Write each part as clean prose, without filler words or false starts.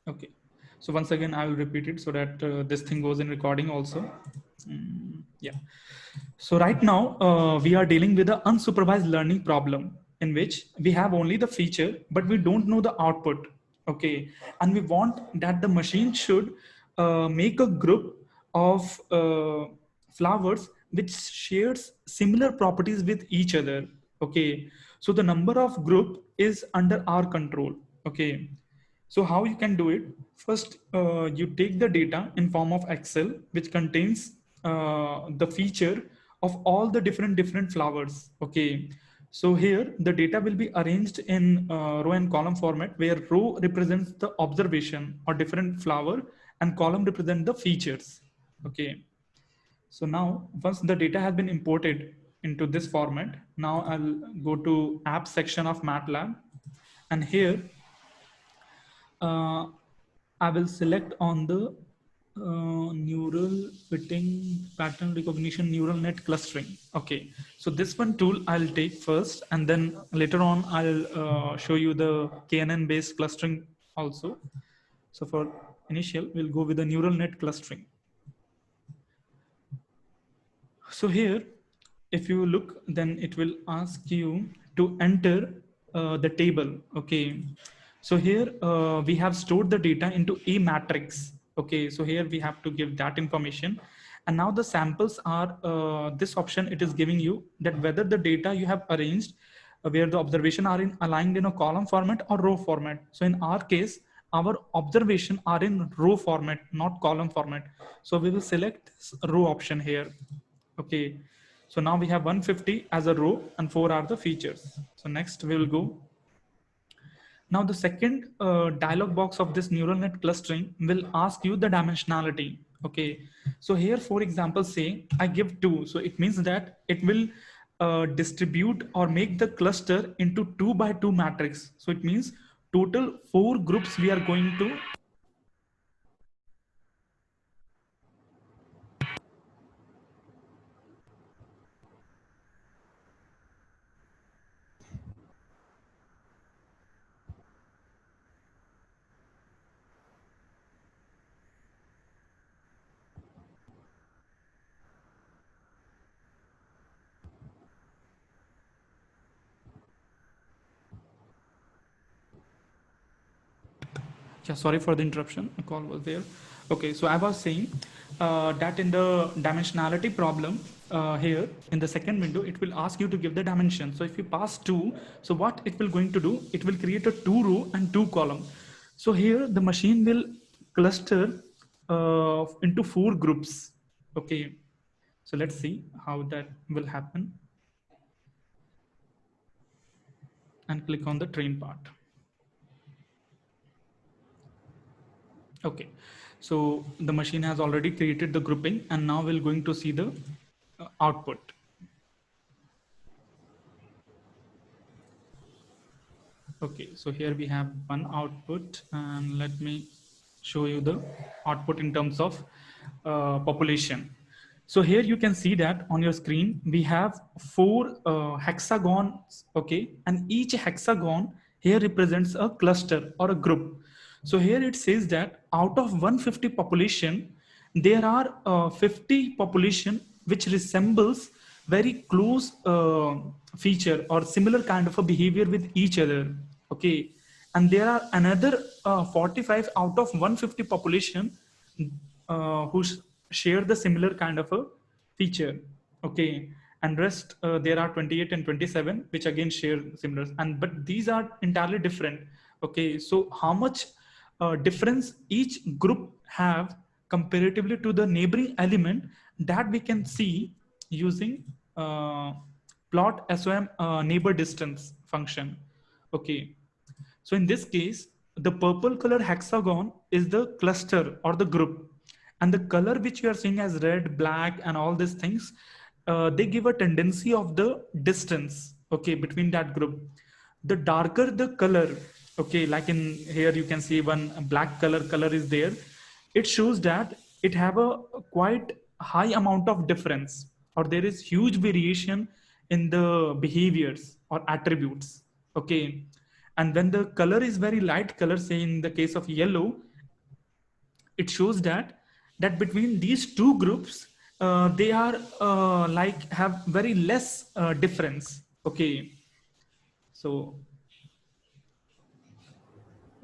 Okay. So once again, I will repeat it so that this thing goes in recording also. Yeah. So right now, we are dealing with an unsupervised learning problem in which we have only the feature, but we don't know the output. Okay. And we want that the machine should make a group of flowers which shares similar properties with each other. Okay. So the number of group is under our control. Okay. So how you can do it? First, you take the data in form of Excel, which contains the feature of all the different flowers. Okay. So here the data will be arranged in row and column format, where row represents the observation or different flower, and column represent the features. Okay. So now once the data has been imported into this format, now I'll go to app section of MATLAB, and here uh, I will select on the neural fitting pattern recognition neural net clustering. Okay, so this one tool I'll take first, and then later on I'll show you the KNN based clustering also. So for initial, we'll go with the neural net clustering. So here, if you look, then it will ask you to enter the table. Okay. So here we have stored the data into a matrix. Okay. So here we have to give that information. And now the samples are this option. It is giving you that whether the data you have arranged where the observation are in aligned in a column format or row format. So in our case, our observation are in row format, not column format. So we will select row option here. Okay, so now we have 150 as a row and 4 are the features. So next we will go. Now the second dialog box of this neural net clustering will ask you the dimensionality. Okay, so here for example say I give 2, so it means that it will distribute or make the cluster into 2 by 2 matrix. So it means total 4 groups we are going to yeah, sorry for the interruption, a call was there. Okay, so I was saying that in the dimensionality problem here in the second window it will ask you to give the dimension. So if you pass 2, so what it will going to do, it will create a 2 row and 2 column. So here the machine will cluster into 4 groups. Okay, so let's see how that will happen, and click on the train part. Okay, so the machine has already created the grouping, and now we're going to see the output. Okay, so here we have one output, and let me show you the output in terms of population. So here you can see that on your screen we have 4 hexagons. Okay, and each hexagon here represents a cluster or a group. So here it says that out of 150 population, there are 50 population which resembles very close feature or similar kind of a behavior with each other. Okay, and there are another 45 out of 150 population who share the similar kind of a feature. Okay, and rest there are 28 and 27 which again share similar, and but these are entirely different. Okay, so how much difference each group have comparatively to the neighboring element, that we can see using plot SOM neighbor distance function. Okay, so in this case, the purple color hexagon is the cluster or the group, and the color which you are seeing as red, black, and all these things, they give a tendency of the distance, okay, between that group. The darker the color, okay, like in here you can see one black color is there. It shows that it have a quite high amount of difference, or there is huge variation in the behaviors or attributes. Okay, and when the color is very light color, say in the case of yellow, it shows that between these two groups, they are like have very less difference. Okay, so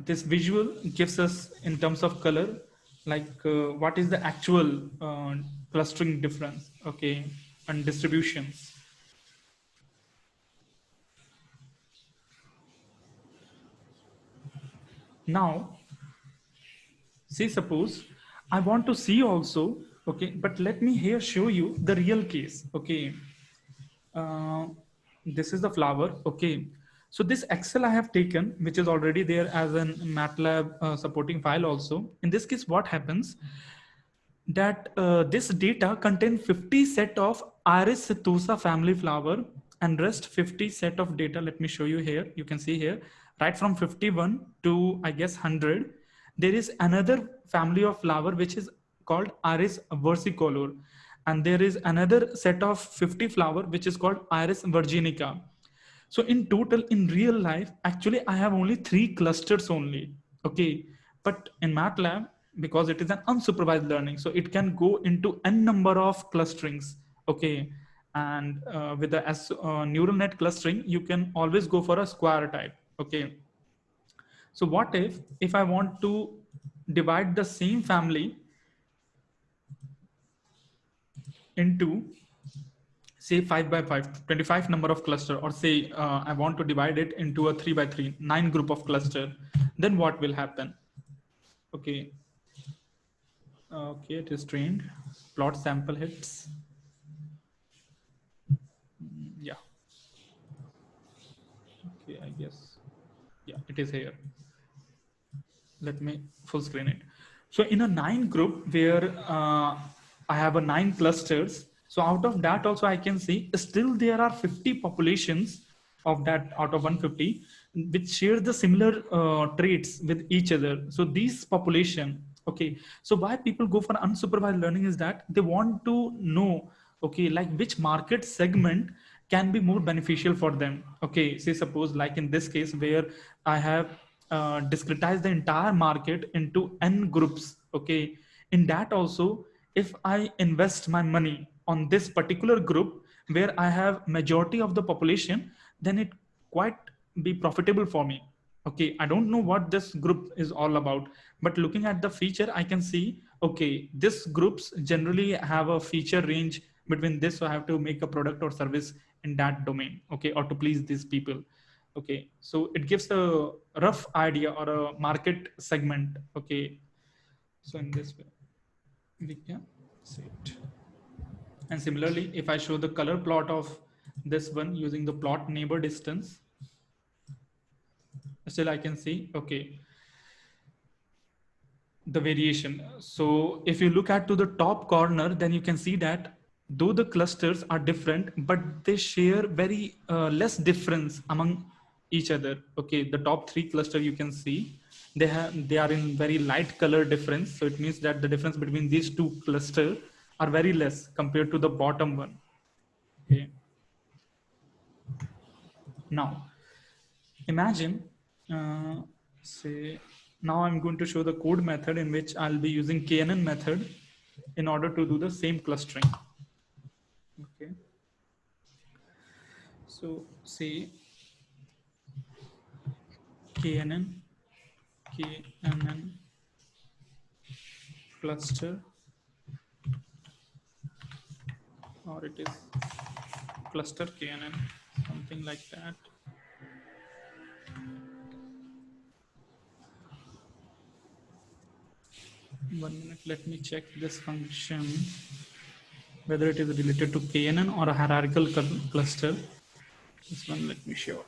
this visual gives us in terms of color, like what is the actual clustering difference, okay, and distributions. Now, say suppose I want to see also, okay, but let me here show you the real case, okay. uh, this is the flower, okay. So this Excel I have taken, which is already there as an MATLAB supporting file also. In this case, what happens that this data contain 50 set of Iris Sethusa family flower and rest 50 set of data. Let me show you here. You can see here, right from 51 to I guess 100, there is another family of flower which is called Iris versicolor, and there is another set of 50 flower which is called Iris virginica. So in total, in real life, actually, I have only 3 clusters only. Okay. But in MATLAB, because it is an unsupervised learning, so it can go into n number of clusterings. Okay. And with the neural net clustering, you can always go for a square type. Okay. So what if I want to divide the same family into say 5 by 5, 25 number of cluster, or say I want to divide it into a 3 by 3, 9 group of cluster, then what will happen? Okay. Okay, it is trained. Plot sample hits. Yeah. Okay, I guess. Yeah, it is here. Let me full screen it. So in a 9 group where I have a 9 clusters, so out of that also I can see still there are 50 populations of that out of 150 which share the similar traits with each other. So these population, okay, so why people go for unsupervised learning is that they want to know, okay, like which market segment can be more beneficial for them. Okay, say suppose like in this case where I have discretize the entire market into n groups. Okay, in that also, if I invest my money on this particular group where I have majority of the population, then it quite be profitable for me. Okay, I don't know what this group is all about, but looking at the feature, I can see, okay, this groups generally have a feature range between this, so I have to make a product or service in that domain, okay, or to please these people. Okay, so it gives a rough idea or a market segment. Okay, so in this way we can see it. And similarly, if I show the color plot of this one using the plot neighbor distance, still I can see, okay, the variation. So if you look at to the top corner, then you can see that though the clusters are different, but they share very less difference among each other. Okay, the top 3 cluster you can see they are in very light color difference. So it means that the difference between these 2 clusters are very less compared to the bottom one. Okay. Now imagine, say, now I'm going to show the code method in which I'll be using KNN method in order to do the same clustering. Okay. So say KNN cluster, or it is cluster KNN, something like that. One minute, let me check this function, whether it is related to KNN or a hierarchical cluster. This one, let me show.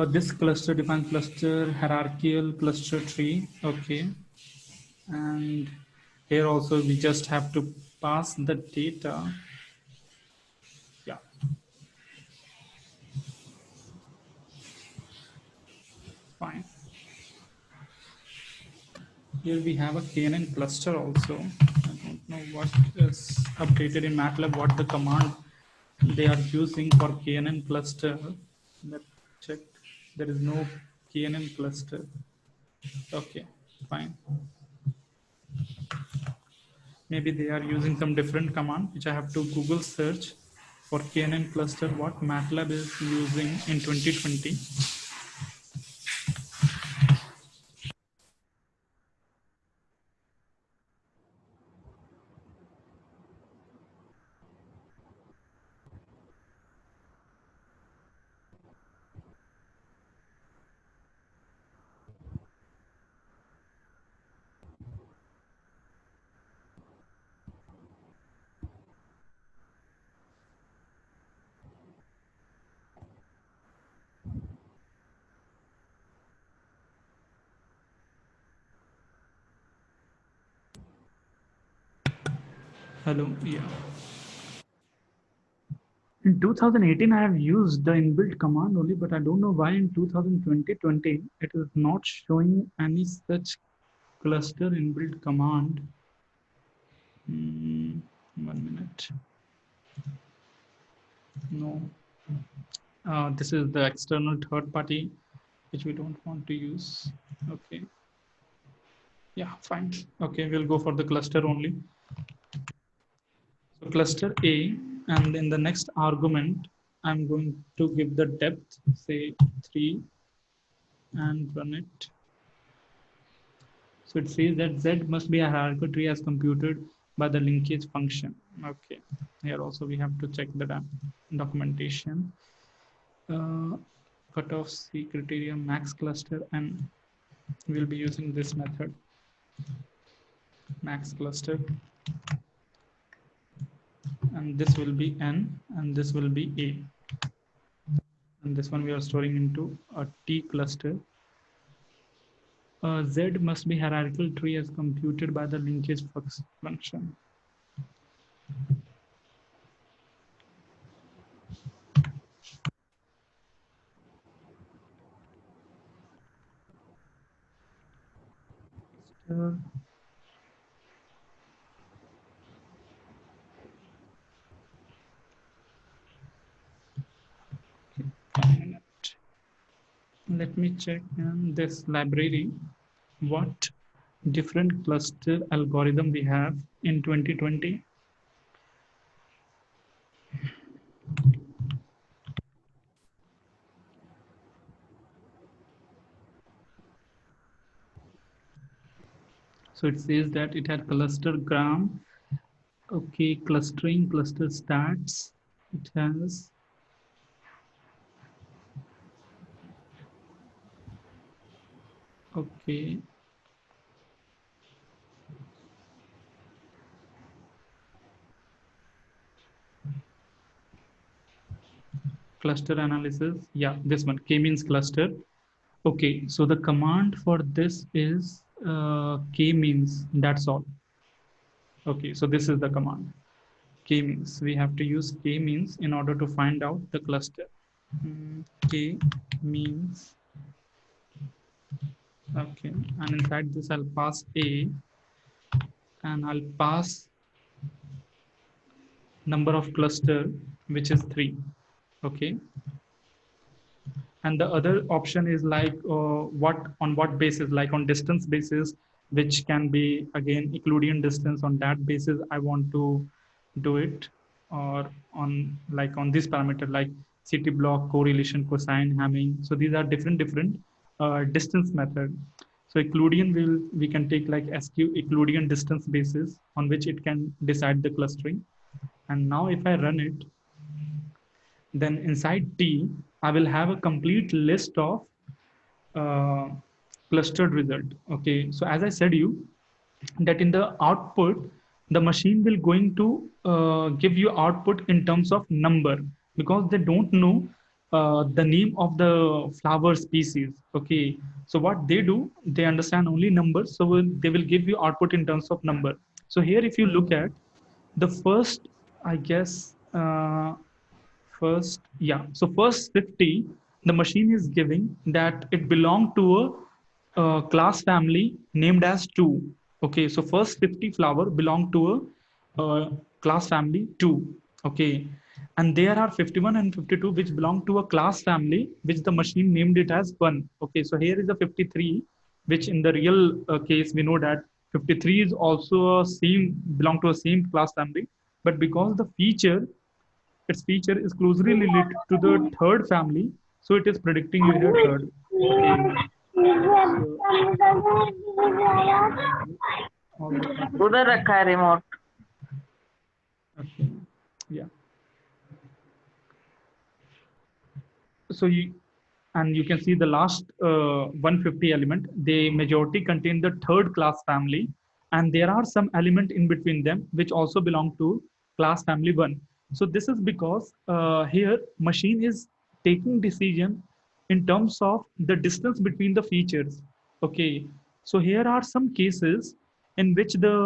This cluster define cluster hierarchical cluster tree. Okay. And here also we just have to pass the data. Yeah. Fine. Here we have a KNN cluster also. I don't know what is updated in MATLAB, what the command they are using for KNN cluster. Let's check. There is no KNN cluster. Okay. Fine. Maybe they are using some different command, which I have to Google search for KNN cluster, what MATLAB is using in 2020. Hello, yeah. In 2018, I have used the inbuilt command only, but I don't know why in 2020 it is not showing any such cluster inbuilt command. 1 minute. No. This is the external third party, which we don't want to use. Okay. Yeah, fine. Okay, we'll go for the cluster only. So cluster A, and in the next argument, I'm going to give the depth, say 3, and run it. So it says that Z must be a hierarchical tree as computed by the linkage function. Okay, here also we have to check the documentation. Cutoff C criteria max cluster, and we'll be using this method, max cluster, and this will be N, and this will be A. And this one we are storing into a T cluster. Z must be hierarchical tree as computed by the linkage function. Let me check in this library what different cluster algorithm we have in 2020. So it says that it had clustergram. Okay, clustering, cluster stats. It has okay. Cluster analysis. Yeah, this one k-means cluster. Okay, so the command for this is k-means. That's all. Okay, so this is the command. K-means. We have to use k-means in order to find out the cluster. K-means. Okay, and inside this I'll pass A, and I'll pass number of cluster, which is 3. Okay, and the other option is like what on what basis, like on distance basis, which can be again Euclidean distance. On that basis I want to do it, or on like on this parameter like CT block, correlation, cosine, Hamming. So these are different distance method. So Euclidean we can take like SQ, Euclidean distance basis, on which it can decide the clustering. And now if I run it, then inside T, I will have a complete list of uh, clustered result. Okay, so as I said you, that in the output, the machine will going to give you output in terms of number, because they don't know the name of the flower species. Okay, so what they do, they understand only numbers, so they will give you output in terms of number. So here if you look at the first, I guess first, yeah, so first 50 the machine is giving that it belonged to a class family named as 2. Okay, so first 50 flower belong to a class family 2. Okay, and there are 51 and 52 which belong to a class family which the machine named it as 1. Okay, so here is a 53 which in the real case we know that 53 is also a same belong to a same class family, but because the feature its feature is closely related to the third family, so it is predicting you here third. Okay, so all the उधर participants. रखा है remote. Okay, yeah. So you can see the last 150 element, they majority contain the third class family, and there are some element in between them which also belong to class family 1. So this is because here machine is taking decision in terms of the distance between the features. Okay, so here are some cases in which the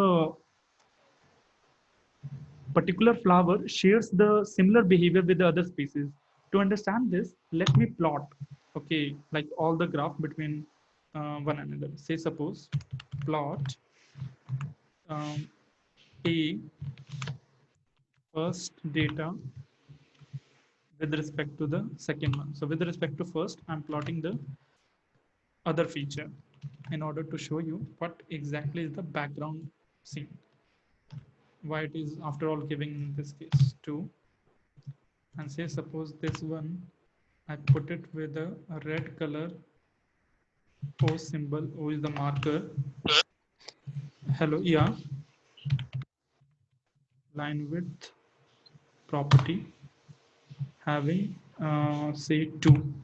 particular flower shares the similar behavior with the other species. To understand this, let me plot, okay, like all the graph between one another. Say suppose plot um, A first data with respect to the second one. So with respect to first, I'm plotting the other feature in order to show you what exactly is the background scene. Why it is after all giving in this case 2, and say suppose this one I put it with a red color O symbol. O is the marker. Hello, yeah. Line width property having say 2.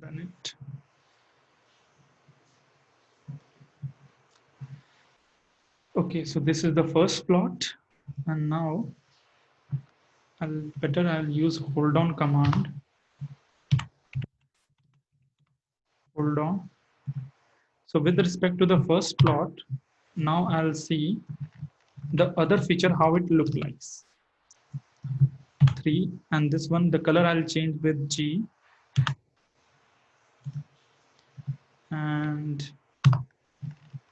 Then it. Okay, so this is the first plot, and now I'll use hold on command. Hold on. So with respect to the first plot, now I'll see the other feature how it looks like. 3, and this one the color I'll change with G, and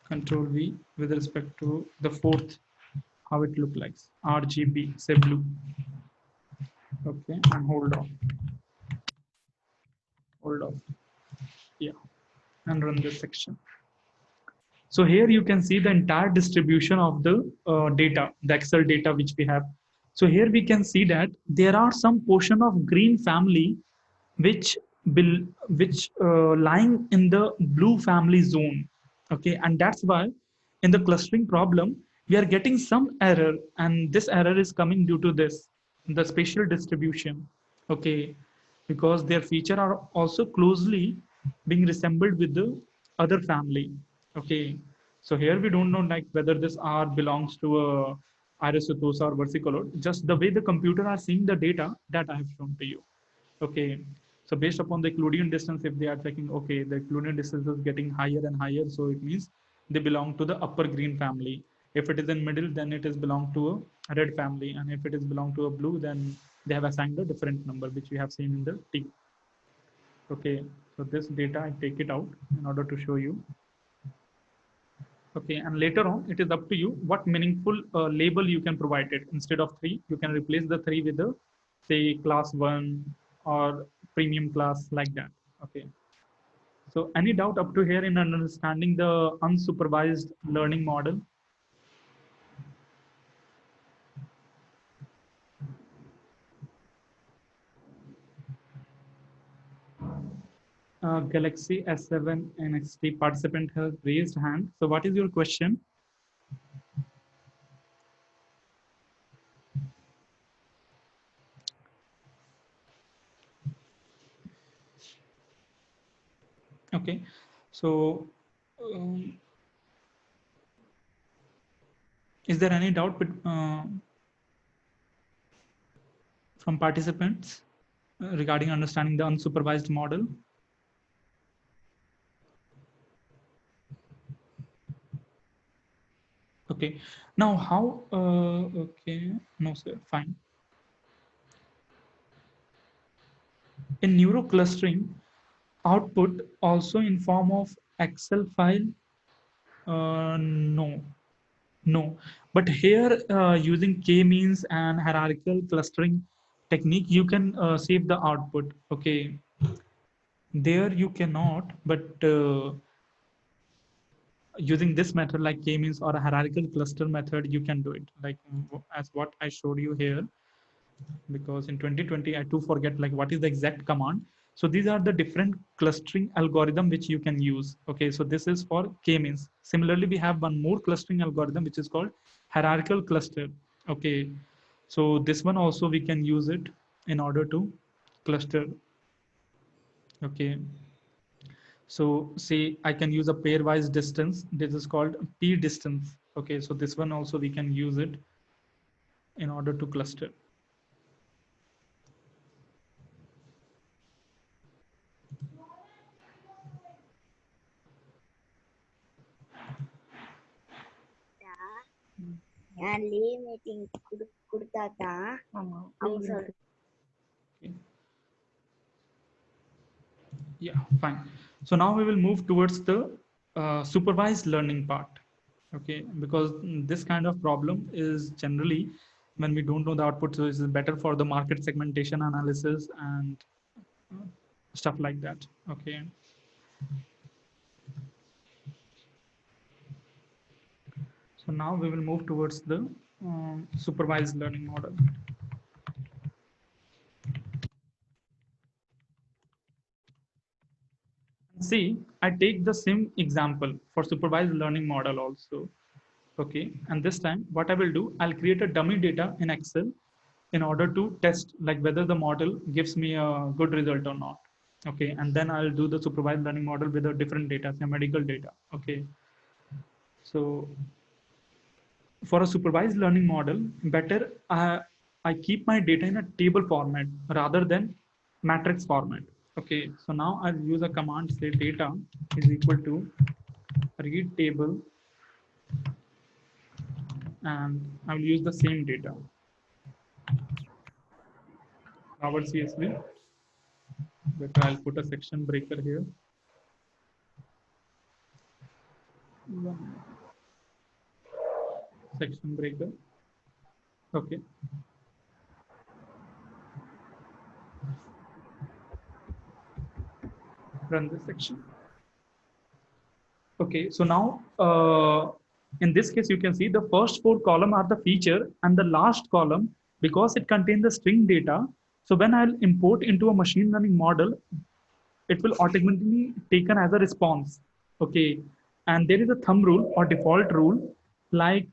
control V with respect to the fourth how it look like RGB, say blue. Okay, and hold off, yeah, and run this section. So here you can see the entire distribution of the data, the Excel data which we have. So here we can see that there are some portion of green family which will lying in the blue family zone. Okay, and that's why in the clustering problem we are getting some error, and this error is coming due to this, the spatial distribution. Okay, because their feature are also closely being resembled with the other family. Okay, so here we don't know like whether this R belongs to a Iris Setosa or versicolor. Just the way the computer are seeing the data that I have shown to you. Okay, so based upon the Euclidean distance, if they are checking, okay, the Euclidean distance is getting higher and higher, so it means they belong to the upper green family. If it is in middle, then it is belong to a red family, and if it is belong to a blue, then they have assigned a different number, which we have seen in the T. Okay, so this data I take it out in order to show you. Okay, and later on, it is up to you what meaningful label you can provide it. Instead of 3, you can replace the 3 with a, say, class 1 or premium class like that. Okay. So any doubt up to here in understanding the unsupervised learning model? Galaxy S7 NXT participant has raised hand. So what is your question? Okay, so is there any doubt from participants regarding understanding the unsupervised model? Okay, now how, okay, no sir, fine. In neuroclustering, output also in form of Excel file? No, no. But here using k-means and hierarchical clustering technique, you can save the output. Okay. There you cannot, but using this method like k-means or a hierarchical cluster method, you can do it like as what I showed you here. Because in 2020 I too forget like what is the exact command. So these are the different clustering algorithm which you can use. Okay, so this is for k-means. Similarly, we have one more clustering algorithm which is called hierarchical cluster. Okay, so this one also we can use it in order to cluster. Okay, so say I can use a pairwise distance. This is called p distance. Okay, so this one also we can use it in order to cluster. நான் leave meeting கொடுத்தாதான் அவங்க சொல்ற. Okay. Yeah, fine. So now we will move towards the supervised learning part. Okay, because this kind of problem is generally when we don't know the output, so it's better for the market segmentation analysis and stuff like that. Okay. So now we will move towards the supervised learning model. See, I take the same example for supervised learning model also. Okay, and this time what I will do, I'll create a dummy data in Excel in order to test like whether the model gives me a good result or not. Okay, and then I'll do the supervised learning model with a different data, say medical data. Okay, so for a supervised learning model, better I keep my data in a table format rather than matrix format. Okay, so now I'll use a command say data is equal to read table, and I will use the same data. Our CSV, but I'll put a section breaker here. Section breaker. Okay. Run this section. Okay, so now in this case, you can see the first four column are the feature and the last column, because it contains the string data. So when I'll import into a machine learning model, it will automatically taken as a response. Okay, and there is a thumb rule or default rule like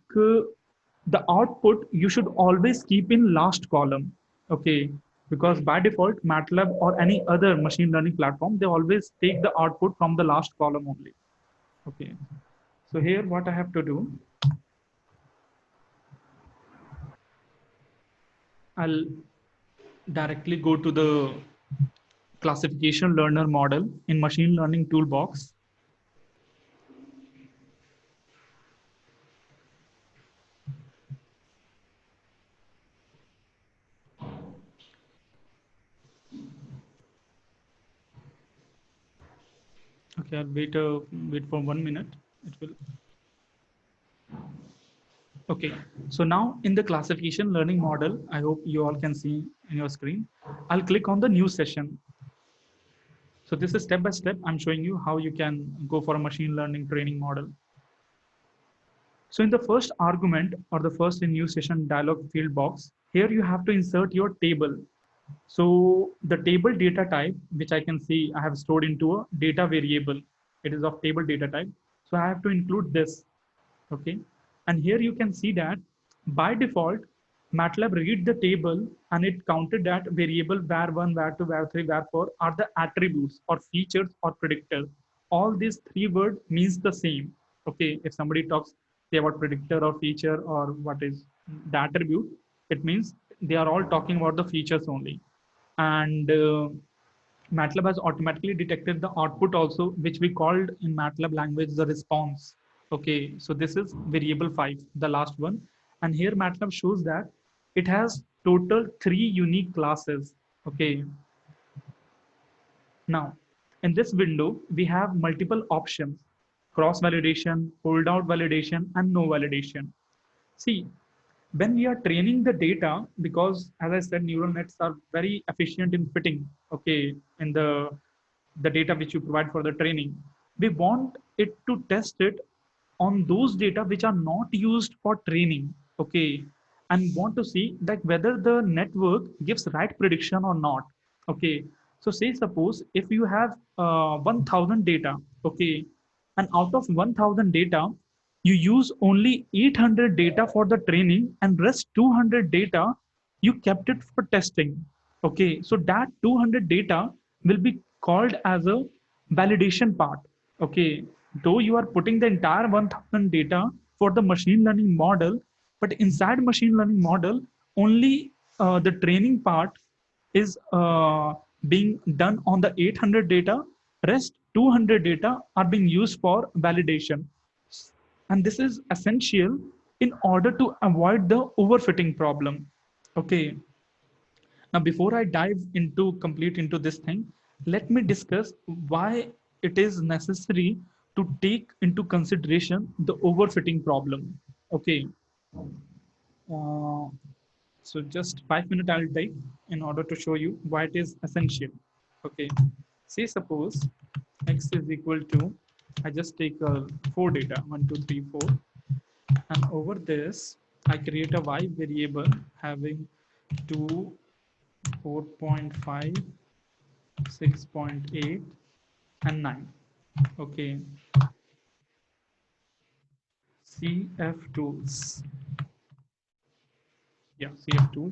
the output you should always keep in last column. Okay, because by default MATLAB or any other machine learning platform, they always take the output from the last column only. Okay, so here what I have to do, I'll directly go to the classification learner model in machine learning toolbox. Okay, I'll wait for 1 minute. It will. Okay, so now in the classification learning model, I hope you all can see in your screen. I'll click on the new session. So this is step by step. I'm showing you how you can go for a machine learning training model. So in the first argument or the first in new session dialog field box, here you have to insert your table. So the table data type, which I can see I have stored into a data variable. It is of table data type. So I have to include this. Okay, and here you can see that by default MATLAB read the table and it counted that variable var1, var2, var3, var4 are the attributes or features or predictors. All these three words means the same. Okay, if somebody talks say about predictor or feature or what is the attribute, it means they are all talking about the features only. And MATLAB has automatically detected the output also, which we called in MATLAB language the response. Okay, so this is variable 5, the last one. And here MATLAB shows that it has total 3 unique classes. Okay, now in this window, we have multiple options: cross validation, holdout validation, and no validation. See, when we are training the data, because as I said, neural nets are very efficient in fitting, okay, in the the data which you provide for the training. We want it to test it on those data which are not used for training, okay, and want to see that whether the network gives right prediction or not, okay. So say suppose if you have 1000 data, okay, and out of 1000 data you use only 800 data for the training and rest 200 data you kept it for testing, okay. So that 200 data will be called as a validation part, okay. Though you are putting the entire 1000 data for the machine learning model, but inside machine learning model only the training part is being done on the 800 data, rest 200 data are being used for validation. And this is essential in order to avoid the overfitting problem, okay. Now, before I dive into complete into this thing, let me discuss why it is necessary to take into consideration the overfitting problem. Okay. Uh, so just 5 minutes I'll take in order to show you why it is essential. Okay. Say suppose x is equal to, I just take four data, 1, 2, 3, 4, and over this I create a y variable having 2, 4.5, 6.8 and 9. Okay, CF tools. Yeah, CF tool.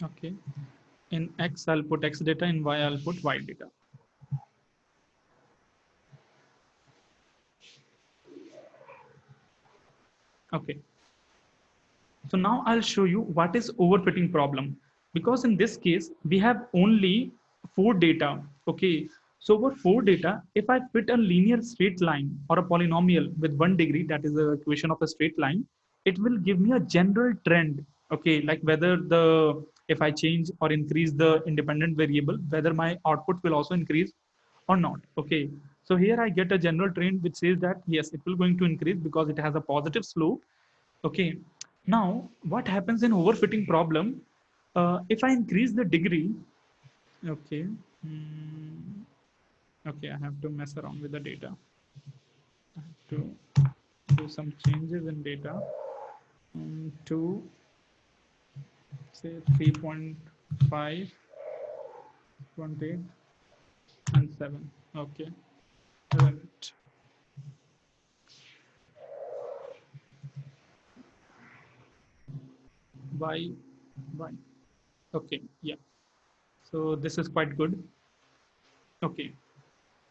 Okay, in X I'll put X data, in Y I'll put Y data. Okay, so now I'll show you what is overfitting problem, because in this case we have only four data. Okay, so over four data, if I fit a linear straight line or a polynomial with 1 degree, that is the equation of a straight line, it will give me a general trend. Okay, like whether the, if I change or increase the independent variable, whether my output will also increase or not. Okay, so here I get a general trend which says that yes, it will going to increase because it has a positive slope. Okay, now what happens in overfitting problem? If I increase the degree, okay, mm, okay, I have to mess around with the data. I have to do some changes in data to say 3.5, 28, and 7. Okay, right. Why? Why? Okay, yeah. So this is quite good. Okay,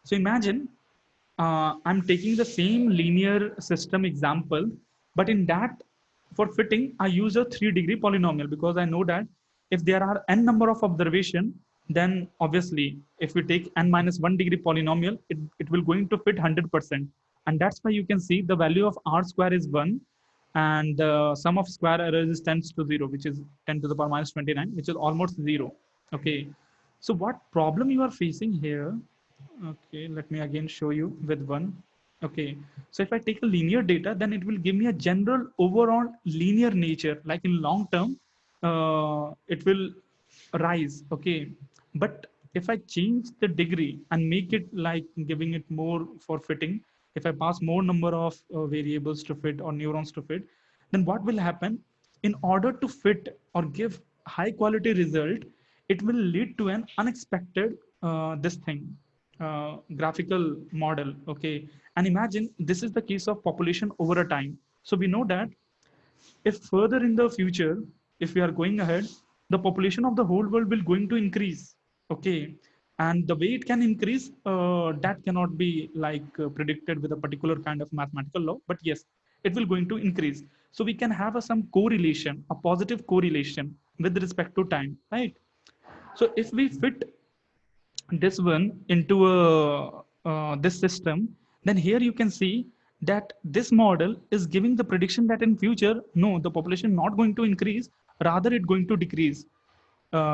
so imagine I'm taking the same linear system example, but in that, for fitting, I use a 3-degree polynomial because I know that if there are n number of observation, then obviously if we take n minus 1 degree polynomial, it will going to fit 100%. And that's why you can see the value of r square is 1, and the sum of square errors is tends to 0, which is 10 to the power minus 29, which is almost 0. Okay, so what problem you are facing here? Okay, let me again show you with one. Okay, so if I take a linear data, then it will give me a general overall linear nature. Like in long term, it will rise. Okay, but if I change the degree and make it like giving it more for fitting, if I pass more number of variables to fit or neurons to fit, then what will happen? In order to fit or give high quality result, it will lead to an unexpected this thing, graphical model. Okay, and imagine this is the case of population over a time. So we know that if further in the future, if we are going ahead, the population of the whole world will going to increase. Okay, and the way it can increase, that cannot be like predicted with a particular kind of mathematical law, but yes, it will going to increase. So we can have some correlation, a positive correlation with respect to time, right? So if we fit this one into a this system, then here you can see that this model is giving the prediction that in future, no, the population not going to increase, rather it going to decrease.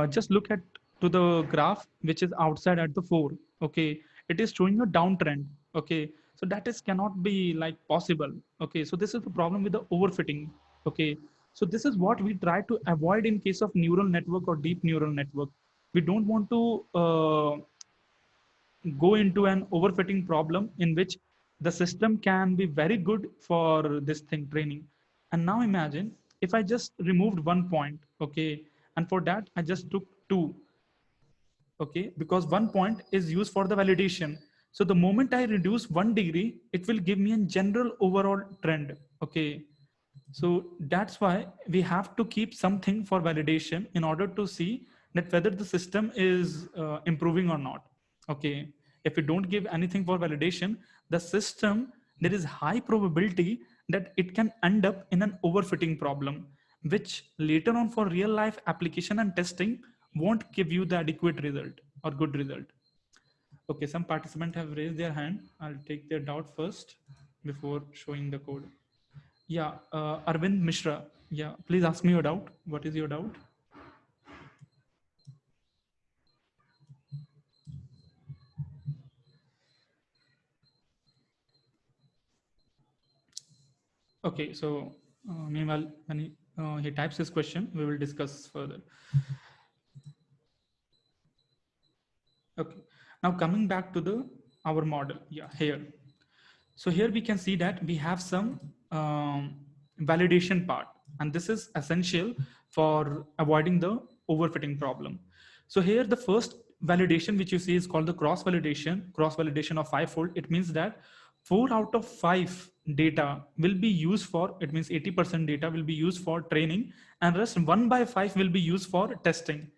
Just look at to the graph which is outside at the 4. Okay, it is showing a downtrend. Okay, so that is cannot be like possible. Okay, so this is the problem with the overfitting. Okay, So this is what we try to avoid in case of neural network or deep neural network. We don't want to go into an overfitting problem in which the system can be very good for this thing training. And now imagine if I just removed 1 point, okay, and for that I just took 2, okay, because 1 point is used for the validation. So the moment I reduce 1 degree, it will give me a general overall trend, okay. So that's why we have to keep something for validation in order to see that whether the system is improving or not. Okay. If we don't give anything for validation, the system, there is high probability that it can end up in an overfitting problem, which later on for real life application and testing won't give you the adequate result or good result. Okay, some participants have raised their hand. I'll take their doubt first before showing the code. Yeah, Arvind Mishra. Yeah, please ask me your doubt. What is your doubt? Okay, so meanwhile, when he types his question, we will discuss further. Okay, now coming back to the our model. Yeah, here. So here we can see that we have some validation part, and this is essential for avoiding the overfitting problem. So here the first validation which you see is called the cross validation of 5-fold. It means that 4 out of 5 data will be used for, it means 80% data will be used for training, and rest 1 by 5 will be used for testing.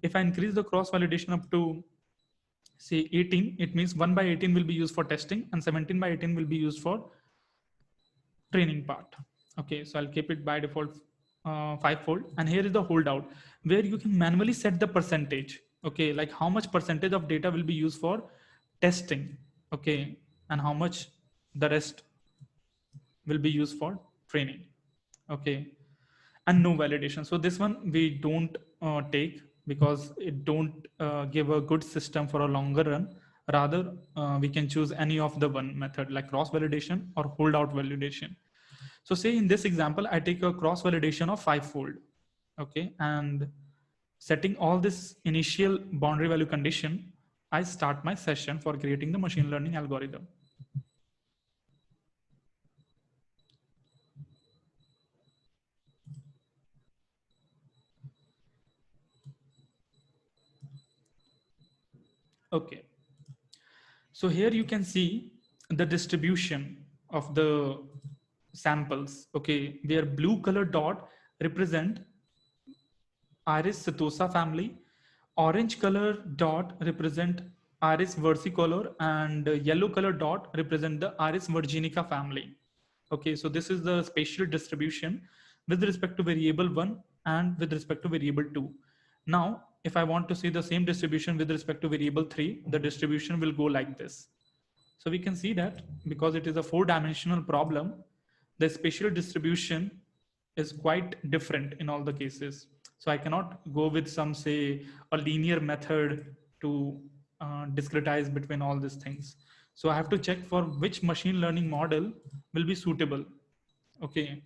If I increase the cross validation up to say 18, it means 1 by 18 will be used for testing and 17 by 18 will be used for training part. Okay, so I'll keep it by default 5-fold. And here is the holdout where you can manually set the percentage. Okay, like how much percentage of data will be used for testing. Okay, and how much the rest will be used for training. Okay, and no validation. So this one we don't take because it don't give a good system for a longer run. Rather, we can choose any of the one method like cross validation or holdout validation. So say in this example, I take a cross validation of 5-fold. Okay, and setting all this initial boundary value condition, I start my session for creating the machine learning algorithm. Okay. So here you can see the distribution of the samples, okay, where blue color dot represent Iris setosa family, orange color dot represent Iris versicolor, and yellow color dot represent the Iris virginica family. Okay, so this is the spatial distribution with respect to variable 1 and with respect to variable 2. Now, if I want to see the same distribution with respect to variable 3, the distribution will go like this. So we can see that because it is a 4-dimensional problem, the spatial distribution is quite different in all the cases. So I cannot go with some, say, a linear method to discretize between all these things. So I have to check for which machine learning model will be suitable. Okay.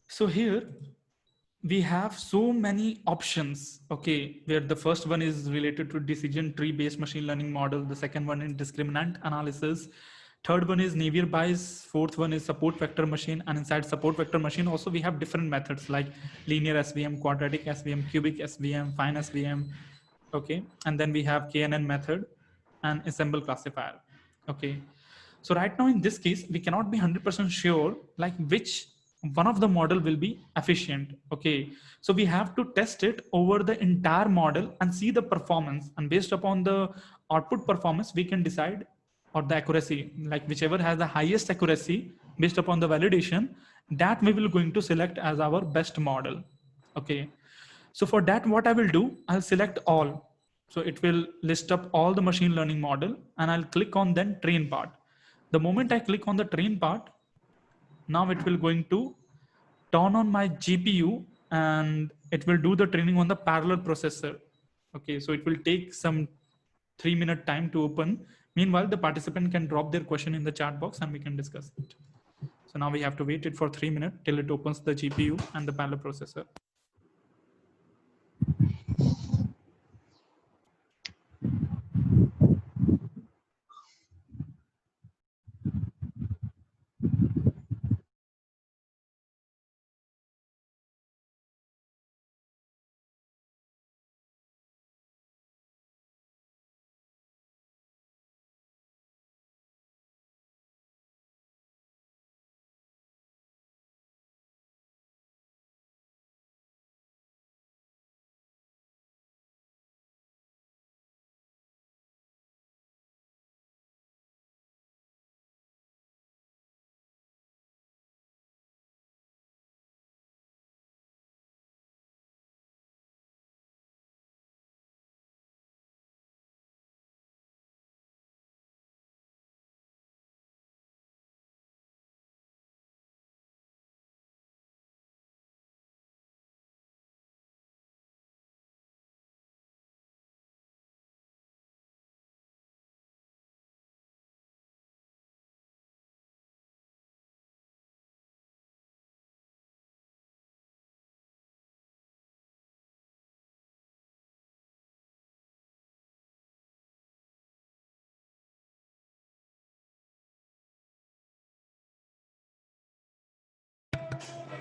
So here we have so many options, okay, where the first one is related to decision tree based machine learning model, the second one is discriminant analysis, third one is Navier Bayes, fourth one is support vector machine, and inside support vector machine also we have different methods like linear SVM, quadratic SVM, cubic SVM, fine SVM, okay, and then we have KNN method and ensemble classifier. Okay, so right now in this case we cannot be 100% sure like which one of the model will be efficient. Okay, so we have to test it over the entire model and see the performance, and based upon the output performance we can decide, or the accuracy, like whichever has the highest accuracy based upon the validation, that we will going to select as our best model. Okay, so for that what I will do, I'll select all. So it will list up all the machine learning model and I'll click on then train part. The moment I click on the train part, now it will going to turn on my GPU and it will do the training on the parallel processor. Okay, so it will take some 3-minute time to open. Meanwhile, the participant can drop their question in the chat box and we can discuss it. So now we have to wait it for 3 minutes till it opens the GPU and the parallel processor.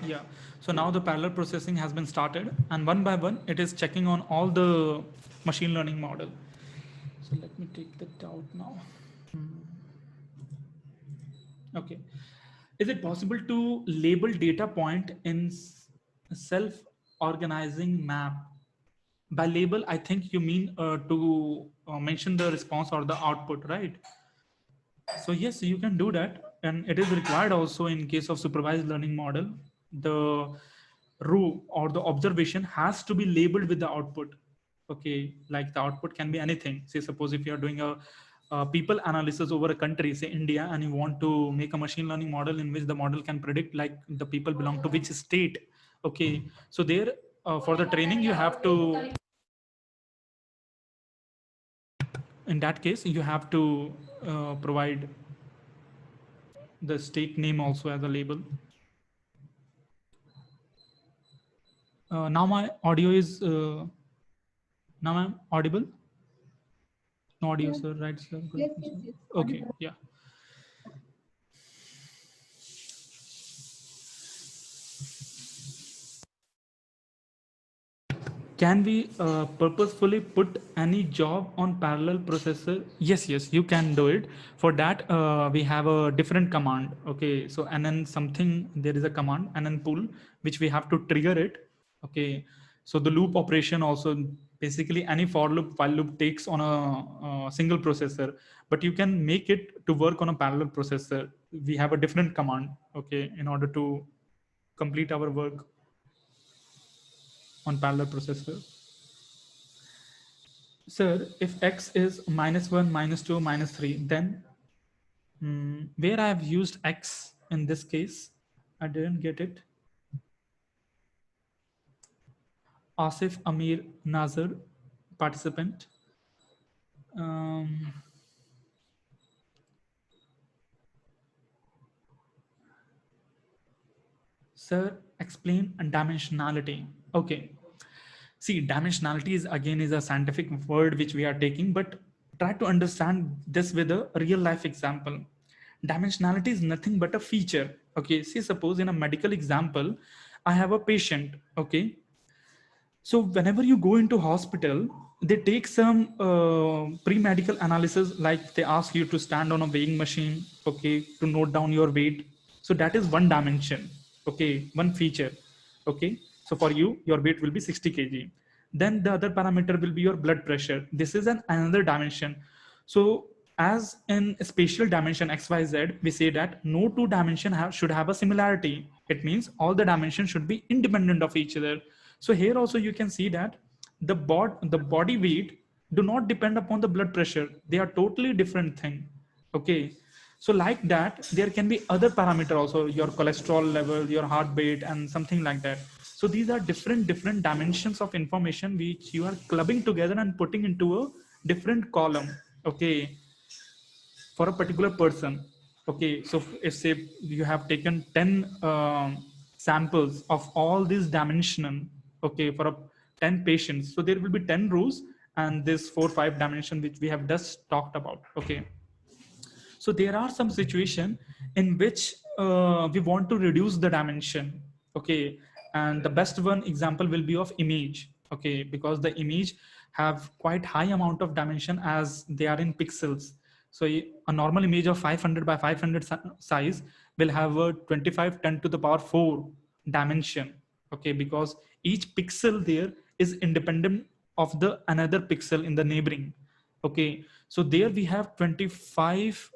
Yeah, so now the parallel processing has been started, and one by one it is checking on all the machine learning model. So let me take that out now. Okay, is it possible to label data point in self-organizing map? By label, I think you mean to mention the response or the output, right? So yes, you can do that, and it is required also in case of supervised learning model. The row or the observation has to be labeled with the output. Okay, like the output can be anything. Say suppose if you are doing a people analysis over a country, say India, and you want to make a machine learning model in which the model can predict like the people belong to which state. Okay, so there for the training you have to, in that case you have to provide the state name also as a label. Now my audio is now I'm audible. No audio, sir. Right, sir. Yes, yes, yes. Okay. Yeah. Can we purposefully put any job on parallel processor? Yes, yes, you can do it. For that, we have a different command. Okay, so and then something, there is a command and then pull, which we have to trigger it. Okay, so the loop operation also, basically any for loop, while loop takes on a single processor, but you can make it to work on a parallel processor. We have a different command, okay, in order to complete our work on parallel processor. Sir, if x is -1, -2, -3, then where I have used x in this case, I didn't get it. Asif Amir Nazar, participant. Um, Sir, explain dimensionality. Okay. See, dimensionality is again is a scientific word which we are taking, but try to understand this with a real life example. Dimensionality is nothing but a feature. Okay. See, suppose in a medical example, I have a patient. Okay. So whenever you go into hospital, they take some pre-medical analysis, like they ask you to stand on a weighing machine, okay, to note down your weight. So that is one dimension, okay, one feature, okay. So for you, your weight will be 60 kg. Then the other parameter will be your blood pressure. This is another dimension. So as in a spatial dimension XYZ, we say that no two dimension should have a similarity. It means all the dimensions should be independent of each other. So here also you can see that the body weight do not depend upon the blood pressure. They are totally different thing. Okay. So like that, there can be other parameter also, your cholesterol level, your heart rate, and something like that. So these are different dimensions of information which you are clubbing together and putting into a different column. Okay, for a particular person. Okay, so if say you have taken 10 samples of all these dimension, okay, for 10 patients, so there will be 10 rows and this 4 5 dimension which we have just talked about. Okay, so there are some situation in which we want to reduce the dimension. Okay, and the best one example will be of image. Okay, because the image have quite high amount of dimension as they are in pixels. So a normal image of 500 by 500 size will have a 25 10 to the power 4 dimension. Okay, because each pixel there is independent of the another pixel in the neighboring. Okay, so there we have 25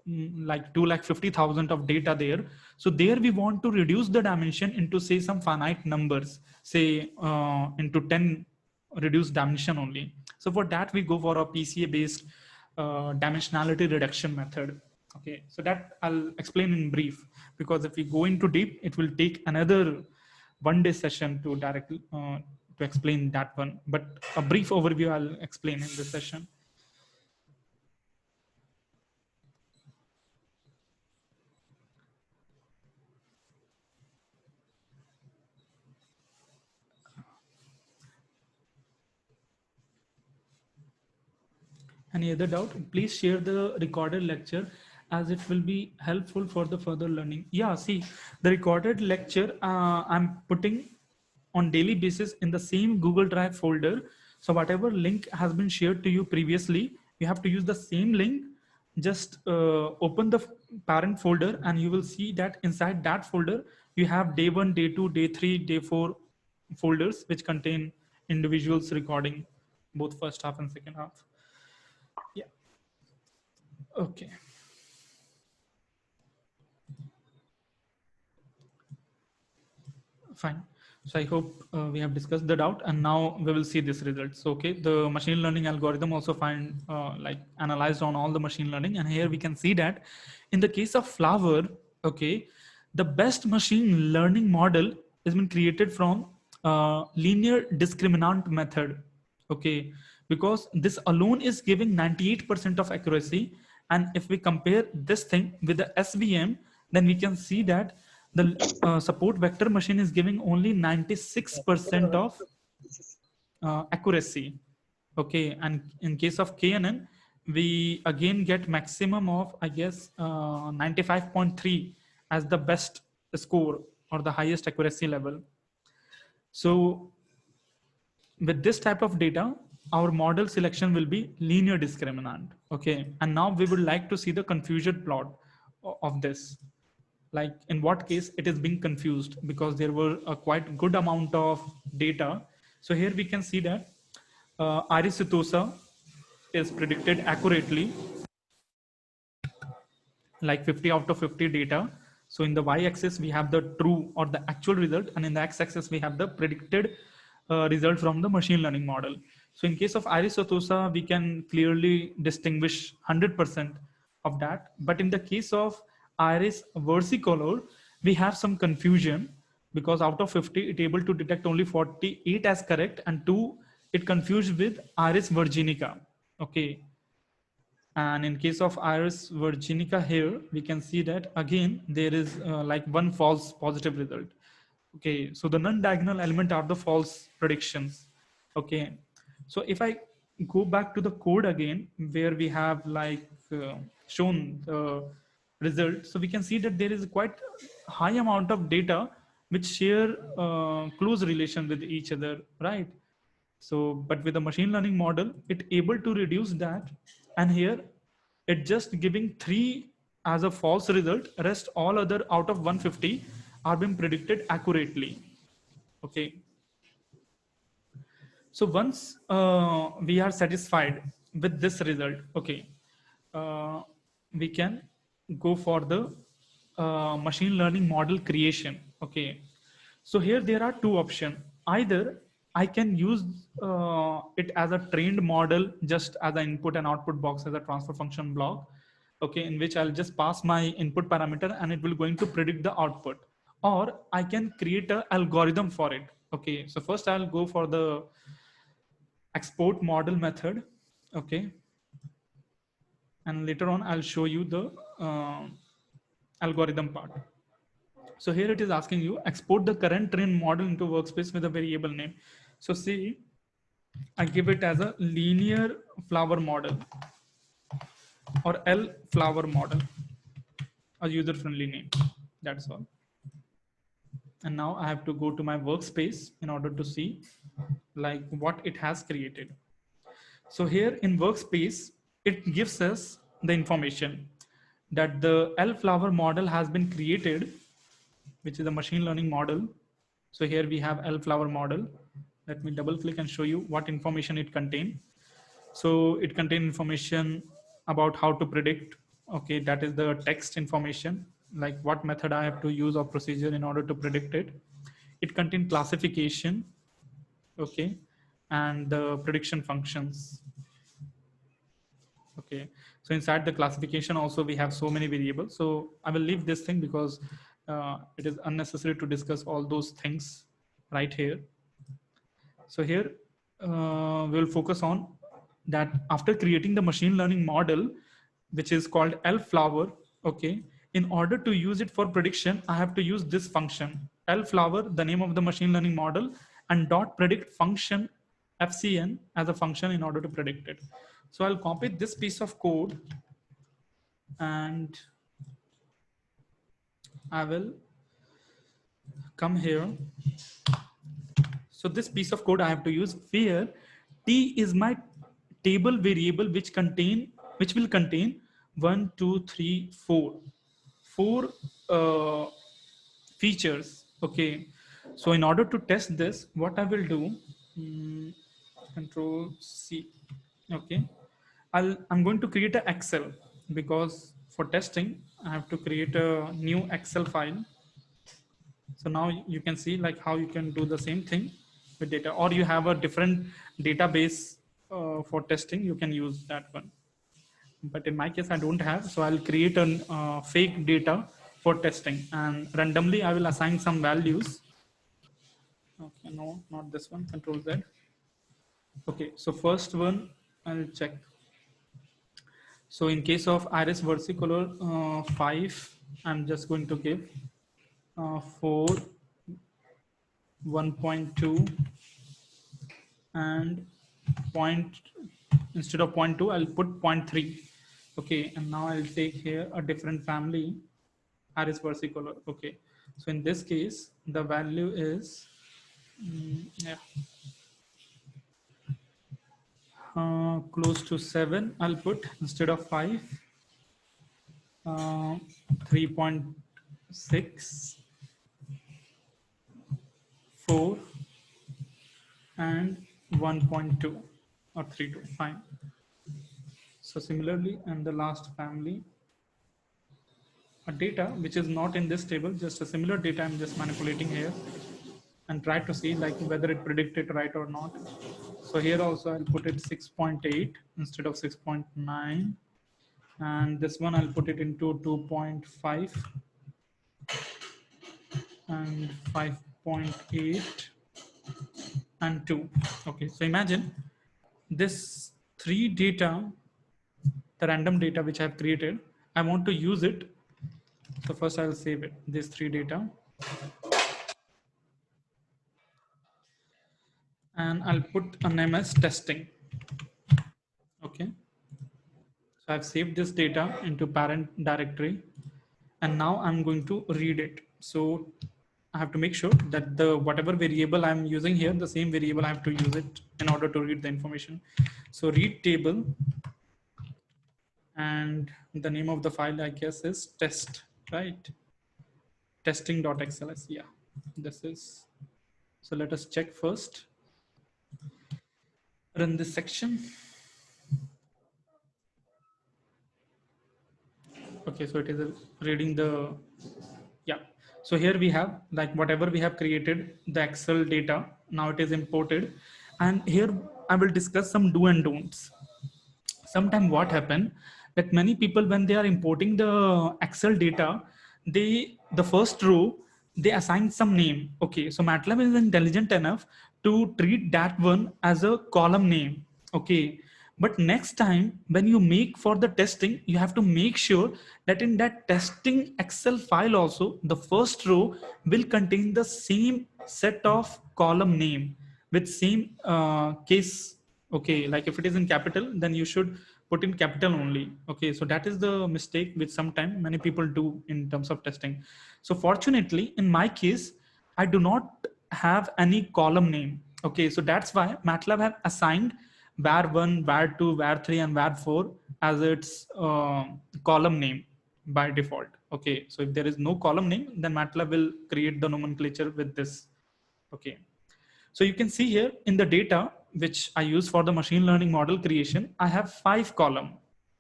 like 250,000 of data there. So there we want to reduce the dimension into say some finite numbers, say into 10 reduced dimension only. So for that we go for a PCA based dimensionality reduction method. Okay, so that I'll explain in brief, because if we go into deep it will take another 1 day session to directly to explain that one, but a brief overview I'll explain in this session. Any other doubt? Please share the recorded lecture as it will be helpful for the further learning. Yeah, see, the recorded lecture I'm putting on daily basis in the same Google Drive folder. So whatever link has been shared to you previously, you have to use the same link. Just open the parent folder and you will see that inside that folder, you have day 1, day 2, day 3, day 4 folders, which contain individuals recording both first half and second half. Yeah. Okay. Fine. So I hope we have discussed the doubt, and now we will see this result. So okay, the machine learning algorithm also find like analyzed on all the machine learning, and here we can see that in the case of flower, okay, the best machine learning model has been created from linear discriminant method. Okay, because this alone is giving 98% of accuracy, and if we compare this thing with the SVM, then we can see that the support vector machine is giving only 96% of accuracy. Okay, and in case of KNN, we again get maximum of, I guess, 95.3 as the best score or the highest accuracy level. So with this type of data, our model selection will be linear discriminant. Okay, and now we would like to see the confusion plot of this. Like in what case it is being confused, because there were a quite good amount of data. So here we can see that Iris setosa is predicted accurately, like 50 out of 50 data. So in the y-axis we have the true or the actual result, and in the x-axis we have the predicted result from the machine learning model. So in case of Iris setosa, we can clearly distinguish 100% of that. But in the case of Iris versicolor, we have some confusion, because out of 50 it able to detect only 48 as correct, and 2 it confused with Iris virginica. Okay, and in case of Iris virginica here, we can see that again, there is like one false positive result. Okay, so the non-diagonal element are the false predictions. Okay, so if I go back to the code again, where we have like shown the result, so we can see that there is quite high amount of data which share close relation with each other, right? So, but with the machine learning model, it able to reduce that. And here it just giving 3 as a false result. Rest all other out of 150 are being predicted accurately. Okay. So once we are satisfied with this result, okay, we can go for the machine learning model creation. Okay, so here there are two options. Either I can use it as a trained model, just as an input and output box as a transfer function block, okay, in which I'll just pass my input parameter and it will going to predict the output. Or I can create an algorithm for it. Okay, so first I'll go for the export model method. Okay, and later on I'll show you the algorithm part. So here it is asking you export the current train model into workspace with a variable name. So see, I give it as a linear flower model or L flower model, a user friendly name. That's all. And now I have to go to my workspace in order to see like what it has created. So here in workspace, it gives us the information that the L flower model has been created, which is a machine learning model. So here we have L flower model. Let me double click and show you what information it contains. So it contains information about how to predict. Okay, that is the text information, like what method I have to use or procedure in order to predict it. It contains classification, okay, and the prediction functions. Okay, so inside the classification also we have so many variables. So I will leave this thing because it is unnecessary to discuss all those things right here. So here we'll focus on that after creating the machine learning model, which is called LFlower. Okay, in order to use it for prediction, I have to use this function LFlower, the name of the machine learning model, and dot predict function FCN as a function in order to predict it. So I'll copy this piece of code and I will come here. So this piece of code I have to use where T is my table variable which will contain 1, 2, 3, 4 features. Okay. So in order to test this, what I will do, Control C. Okay. I'm going to create an Excel because for testing, I have to create a new Excel file. So now you can see like how you can do the same thing with data, or you have a different database for testing, you can use that one. But in my case, I don't have, so I'll create a fake data for testing and randomly I will assign some values. Okay, no, not this one, Control Z. Okay, so first one, I'll check. So in case of iris versicolor 5, I'm just going to give 4, 1.2 and point, instead of 0.2, I'll put 0.3. Okay, and now I'll take here a different family, iris versicolor. Okay, so in this case, the value is, close to 7. I'll put instead of 5, 3.6, 4, and 1.2 or 3.2. Fine. So similarly, and the last family, a data which is not in this table, just a similar data I'm just manipulating here and try to see like whether it predicted right or not. So here also I'll put it 6.8 instead of 6.9, and this one I'll put it into 2.5 and 5.8 and 2. Okay, so imagine this 3 data, the random data which I've created, I want to use it. So first I'll save it, this 3 data, and I'll put a name as testing. Okay, so I've saved this data into parent directory and now I'm going to read it. So I have to make sure that the whatever variable I'm using here, the same variable I have to use it in order to read the information. So read table, and the name of the file I guess is test, right? Testing.xls. Yeah, this is. So let us check first. Run this section. Okay, so it is reading the, yeah. So here we have like whatever we have created, the Excel data, now it is imported. And here I will discuss some do and don'ts. Sometimes what happen that many people, when they are importing the Excel data, the first row, they assign some name. Okay, so MATLAB is intelligent enough to treat that one as a column name. Okay, But next time when you make for the testing, you have to make sure that in that testing Excel file also, the first row will contain the same set of column name with same case. Okay, like if it is in capital, then you should put in capital only. Okay, so that is the mistake which sometimes many people do in terms of testing. So fortunately, in my case, I do not have any column name. Okay, so that's why MATLAB have assigned var1, var2, var3, and var4 as its column name by default. Okay, so if there is no column name, then MATLAB will create the nomenclature with this. Okay, so you can see here in the data which I use for the machine learning model creation, I have 5 columns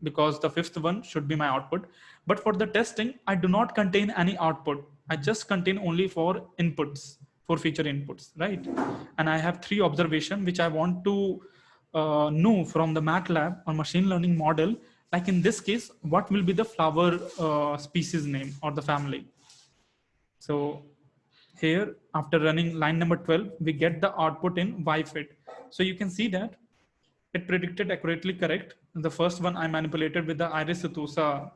because the 5th one should be my output. But for the testing, I do not contain any output. I just contain only for inputs, for feature inputs, right? And I have 3 observations which I want to know from the MATLAB or machine learning model. Like in this case, what will be the flower species name or the family? So here, after running line number 12, we get the output in YFIT. So you can see that it predicted accurately correct. The first one I manipulated with the iris setosa.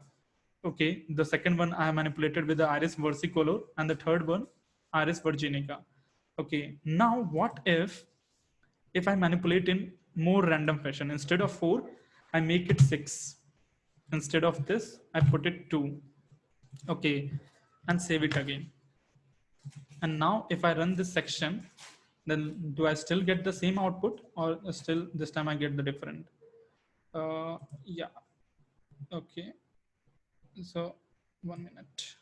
Okay. The second one I manipulated with the iris versicolor, and the third one iris virginica. Okay. Now what if I manipulate in more random fashion? Instead of 4, I make it 6. Instead of this, I put it 2. Okay. And save it again. And now if I run this section, then do I still get the same output, or still this time I get the different? Yeah. Okay. So 1 minute.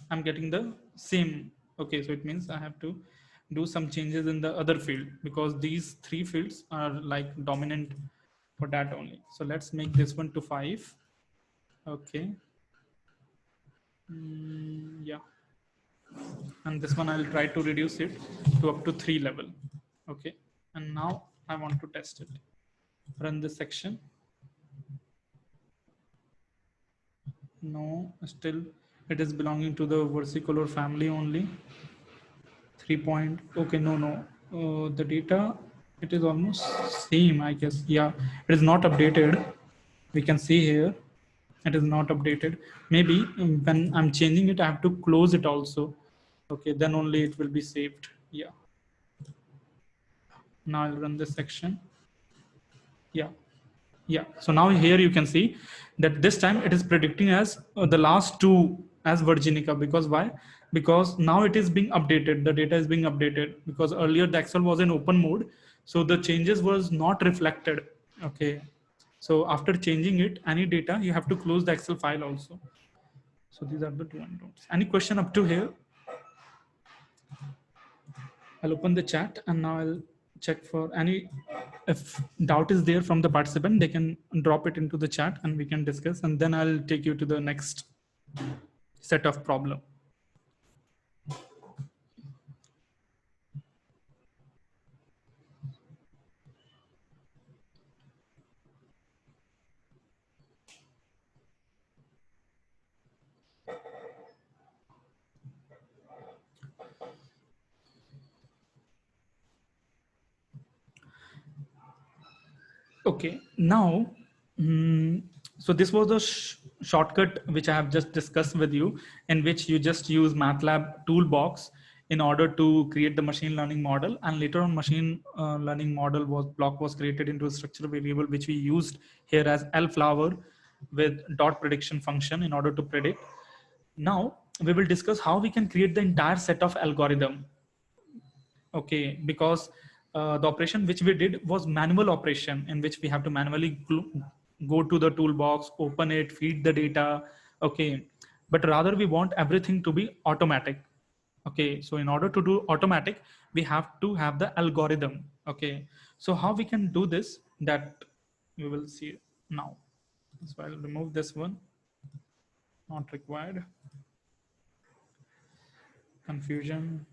I'm getting the same. Okay. So it means I have to do some changes in the other field because these 3 fields are like dominant for that only. So let's make this one to 5. Okay. Yeah. And this one I'll try to reduce it to up to 3 level. Okay. And now I want to test it. Run this section. No, still it is belonging to the versicolor family only. 3 point. Okay, no. The data, it is almost same, I guess. Yeah, it is not updated. We can see here it is not updated. Maybe when I'm changing it, I have to close it also. Okay, then only it will be saved. Yeah. Now I'll run this section. Yeah, so now here you can see that this time it is predicting as the last 2 as virginica. Because why? Because now it is being updated, the data is being updated, because earlier the Excel was in open mode, so the changes was not reflected. Okay, so after changing it, any data, you have to close the Excel file also. So these are the 2 unknowns. Any question up to here? I'll open the chat and now I'll check for any, if doubt is there from the participant, they can drop it into the chat and we can discuss, and then I'll take you to the next set of problem. Okay, now, so this was the shortcut which I have just discussed with you, in which you just use MATLAB toolbox in order to create the machine learning model. And later on, machine learning model block was created into a structural variable, which we used here as lflower with dot prediction function in order to predict. Now we will discuss how we can create the entire set of algorithm. Okay, because the operation which we did was manual operation, in which we have to manually go to the toolbox, open it, feed the data. Okay, but rather we want everything to be automatic. Okay, so in order to do automatic, we have to have the algorithm. Okay, so how we can do this, that we will see now. So I'll remove this one, not required. Confusion.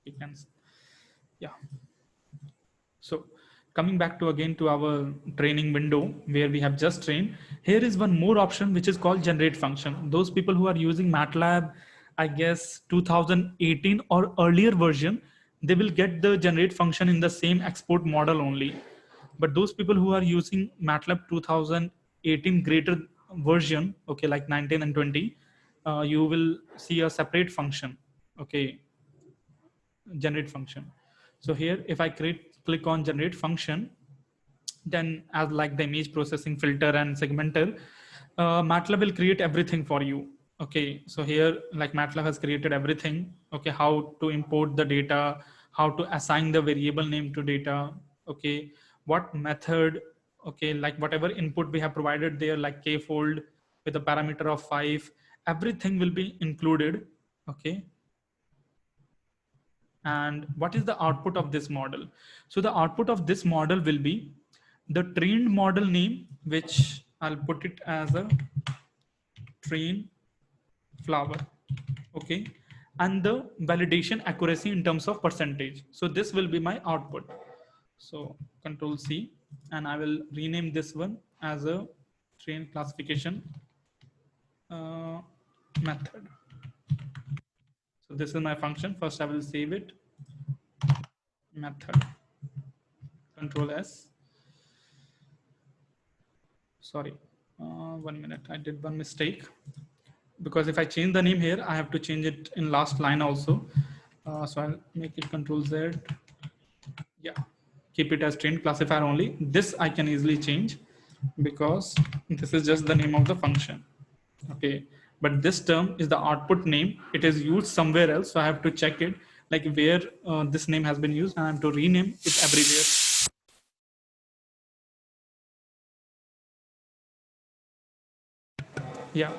We can, yeah. So coming back to again to our training window where we have just trained, here is one more option which is called generate function. Those people who are using MATLAB, I guess 2018 or earlier version, they will get the generate function in the same export model only. But those people who are using MATLAB 2018 greater version, okay, like 19 and 20, you will see a separate function, okay, generate function. So here, if I click on generate function, then as like the image processing filter and segmenter, MATLAB will create everything for you. Okay, so here like MATLAB has created everything. Okay, how to import the data, how to assign the variable name to data. Okay, what method. Okay, like whatever input we have provided there, like k-fold with a parameter of 5, everything will be included. Okay, and what is the output of this model? So the output of this model will be the trained model name, which I'll put it as a train flower, okay, and the validation accuracy in terms of percentage. So this will be my output. So control C, and I will rename this one as a train classification method. So this is my function. First I will save it, method, control S. Sorry, 1 minute, I did one mistake, because if I change the name here, I have to change it in last line also. So I'll make it control Z. Yeah, keep it as trained classifier only. This I can easily change because this is just the name of the function. Okay, but this term is the output name. It is used somewhere else, so I have to check it, like where this name has been used, and I have to rename it everywhere. Yeah,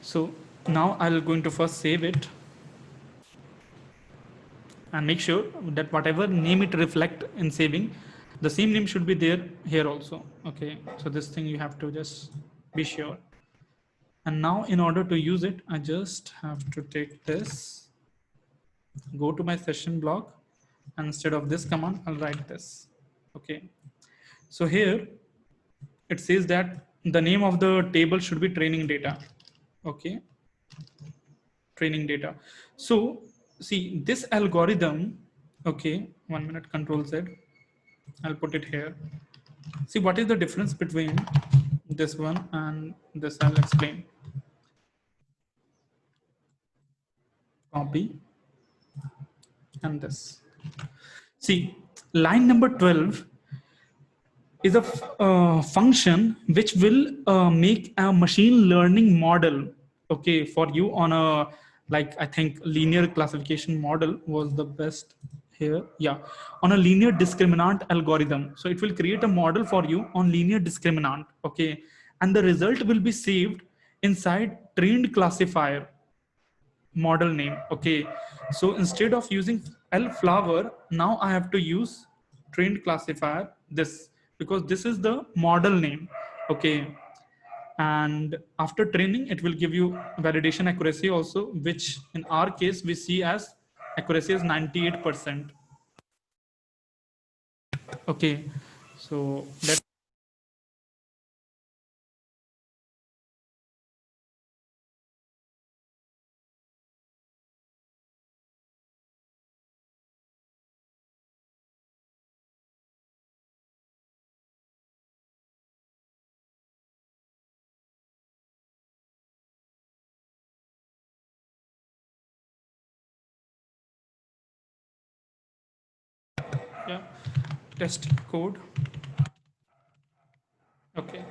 so now I'm going to first save it and make sure that whatever name it reflect in saving, the same name should be there here also. Okay, so this thing you have to just be sure. And now in order to use it, I just have to take this, go to my session block, and instead of this command, I'll write this. Okay, so here it says that the name of the table should be training data. Okay, training data. So see this algorithm. Okay, 1 minute, control Z. I'll put it here. See what is the difference between this one and this. I'll explain. Copy and this. See, line number 12 is a function which will make a machine learning model, okay, for you on a, like I think linear classification model was the best here. Yeah, on a linear discriminant algorithm. So it will create a model for you on linear discriminant. Okay, and the result will be saved inside trained classifier model name. Okay, so instead of using L flower, now I have to use trained classifier this, because this is the model name. Okay, and after training it will give you validation accuracy also, which in our case we see as accuracy is 98%. Okay, so let's yeah, test code. Okay,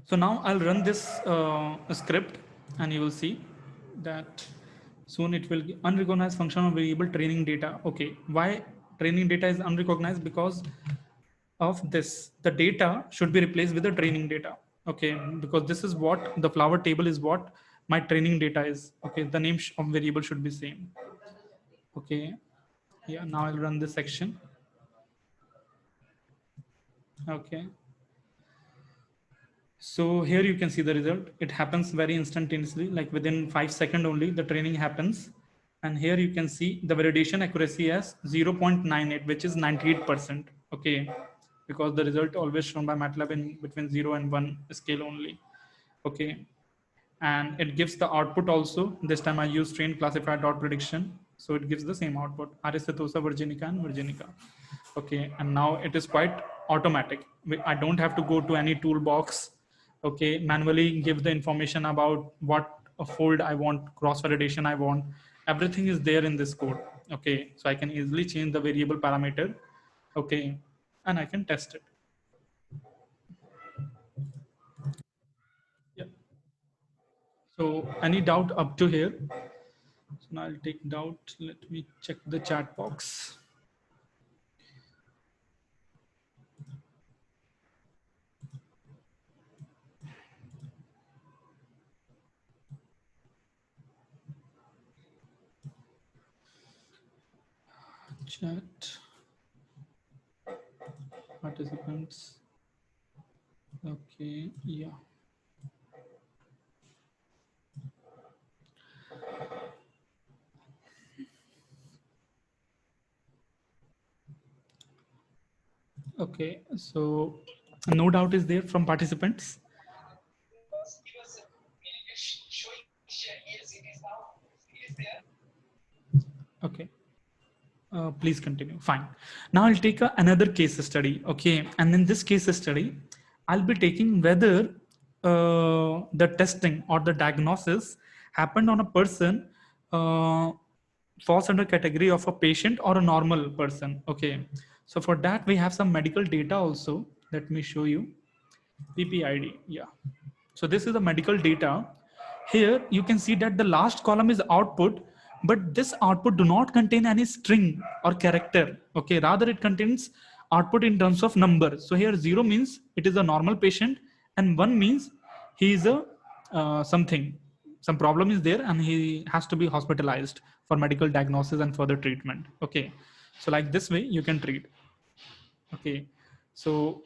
so now I'll run this script, and you will see that soon it will be unrecognized functional variable training data. Okay, why training data is unrecognized? Because of this, the data should be replaced with the training data. Okay, because this is what the flower table is, what my training data is. Okay, the name of variable should be same. Okay, yeah, now I'll run this section. Okay, so here you can see the result. It happens very instantaneously, like within 5 seconds only the training happens. And here you can see the validation accuracy as 0.98, which is 98%. Okay, because the result always shown by MATLAB in between 0 and 1 scale only. Okay, and it gives the output also. This time I use trained classifier dot prediction, so it gives the same output: Aris setosa virginica and virginica. Okay, and now it is quite automatic. I don't have to go to any toolbox, okay, manually give the information about what a fold I want, cross validation I want. Everything is there in this code. Okay, so I can easily change the variable parameter, okay, and I can test it. Yeah. So any doubt up to here? So now I'll take doubt. Let me check the chat box. Chat participants. Okay, yeah. Okay, so no doubt is there from participants. Okay, please continue. Fine. Now I'll take another case study. Okay, and in this case study, I'll be taking whether the testing or the diagnosis happened on a person falls under category of a patient or a normal person. Okay, so for that we have some medical data also. Let me show you. PPID. Yeah. So this is the medical data. Here you can see that the last column is output, but this output do not contain any string or character. Okay, rather it contains output in terms of number. So here 0 means it is a normal patient, and 1 means he is a something, some problem is there, and he has to be hospitalized for medical diagnosis and further treatment. Okay, so like this way you can treat. Okay, so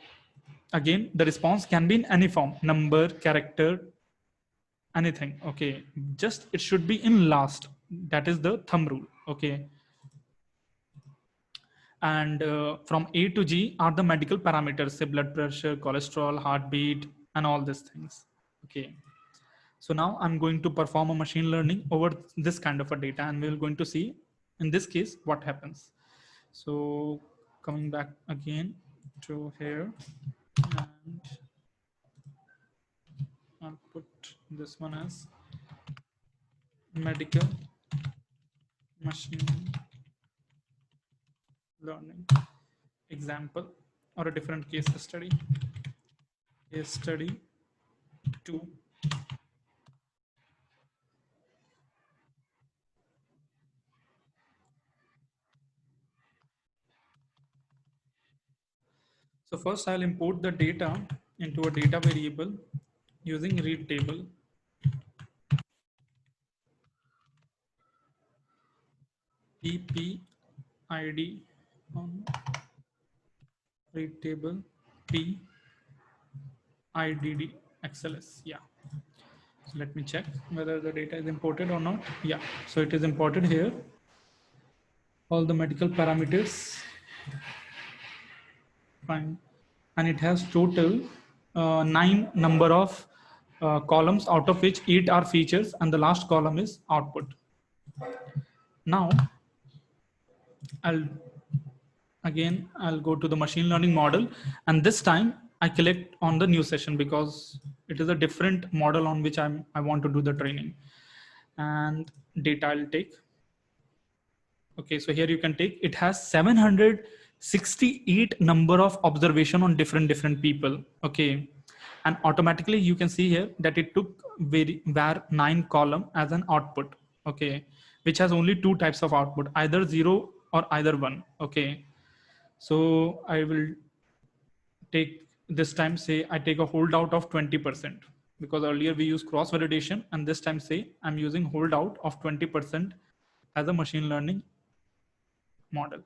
again the response can be in any form, number, character, anything. Okay, just it should be in last. That is the thumb rule. Okay, and from A to G are the medical parameters, say blood pressure, cholesterol, heartbeat, and all these things. Okay, so now I'm going to perform a machine learning over this kind of a data, and we're going to see in this case what happens. So coming back again to here, and I'll put this one as medical machine learning example, or a different case study. Case study 2. So first I'll import the data into a data variable using read table. PPID on read table PIDD XLS. Yeah. So let me check whether the data is imported or not. Yeah. So it is imported here. All the medical parameters. Fine. And it has total 9 number of columns, out of which 8 are features, and the last column is output. Now I'll go to the machine learning model, and this time I click on the new session because it is a different model on which I want to do the training. And data I'll take. Okay, so here you can take, it has 768 number of observation on different people. Okay, and automatically you can see here that it took var 9 column as an output. Okay, which has only 2 types of output, either 0 or either 1. Okay, so I will take this time, say I take a holdout of 20%, because earlier we used cross validation, and this time say I'm using holdout of 20% as a machine learning model.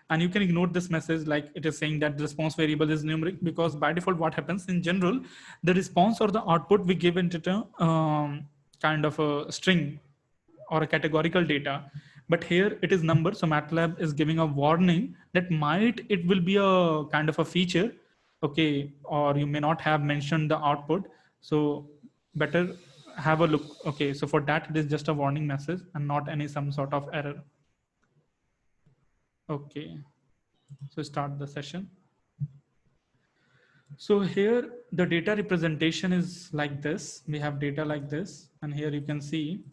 And you can ignore this message, like it is saying that the response variable is numeric, because by default what happens in general, the response or the output we give into a kind of a string or a categorical data, but here it is number. So MATLAB is giving a warning that it will be a kind of a feature. Okay, or you may not have mentioned the output, so better have a look. Okay, so for that it is just a warning message and not any some sort of error. Okay, so start the session. So here the data representation is like this. We have data like this, and here you can see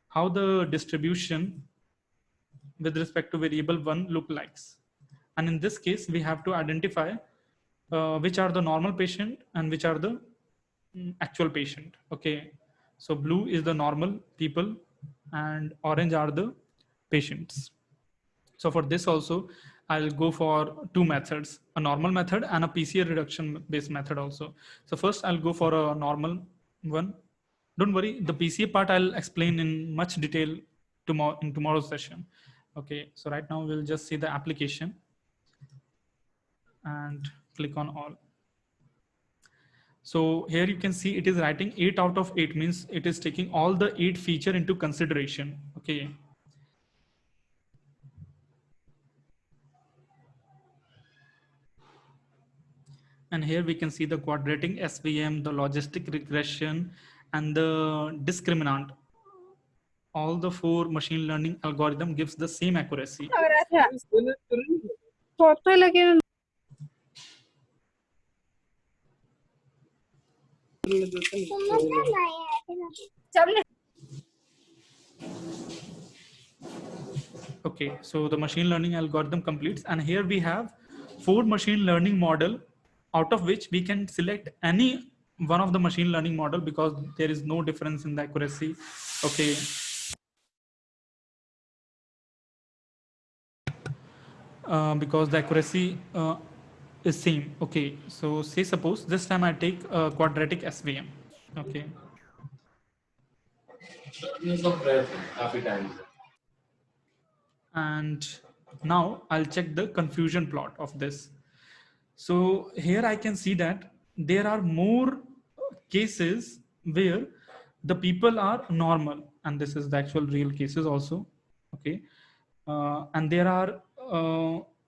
how the distribution with respect to variable one look likes. And in this case, we have to identify which are the normal patient and which are the actual patient. Okay, so blue is the normal people and orange are the patients. So for this also, I'll go for two methods, a normal method and a PCA reduction based method also. So first I'll go for a normal one. Don't worry, the PCA part I'll explain in much detail tomorrow in tomorrow's session. Okay, so right now we'll just see the application and click on all. So here you can see it is writing 8 out of 8, means it is taking all the 8 feature into consideration. Okay. And here we can see the quadratic SVM, the logistic regression, and the discriminant. All the 4 machine learning algorithm gives the same accuracy. Okay, so the machine learning algorithm completes, and here we have 4 machine learning model, out of which we can select any one of the machine learning model because there is no difference in the accuracy. Okay. Because the accuracy is same. Okay, so say suppose this time I take a quadratic SVM. Okay. And now I'll check the confusion plot of this. So here I can see that there are more cases where the people are normal, and this is the actual real cases also. Okay. And there are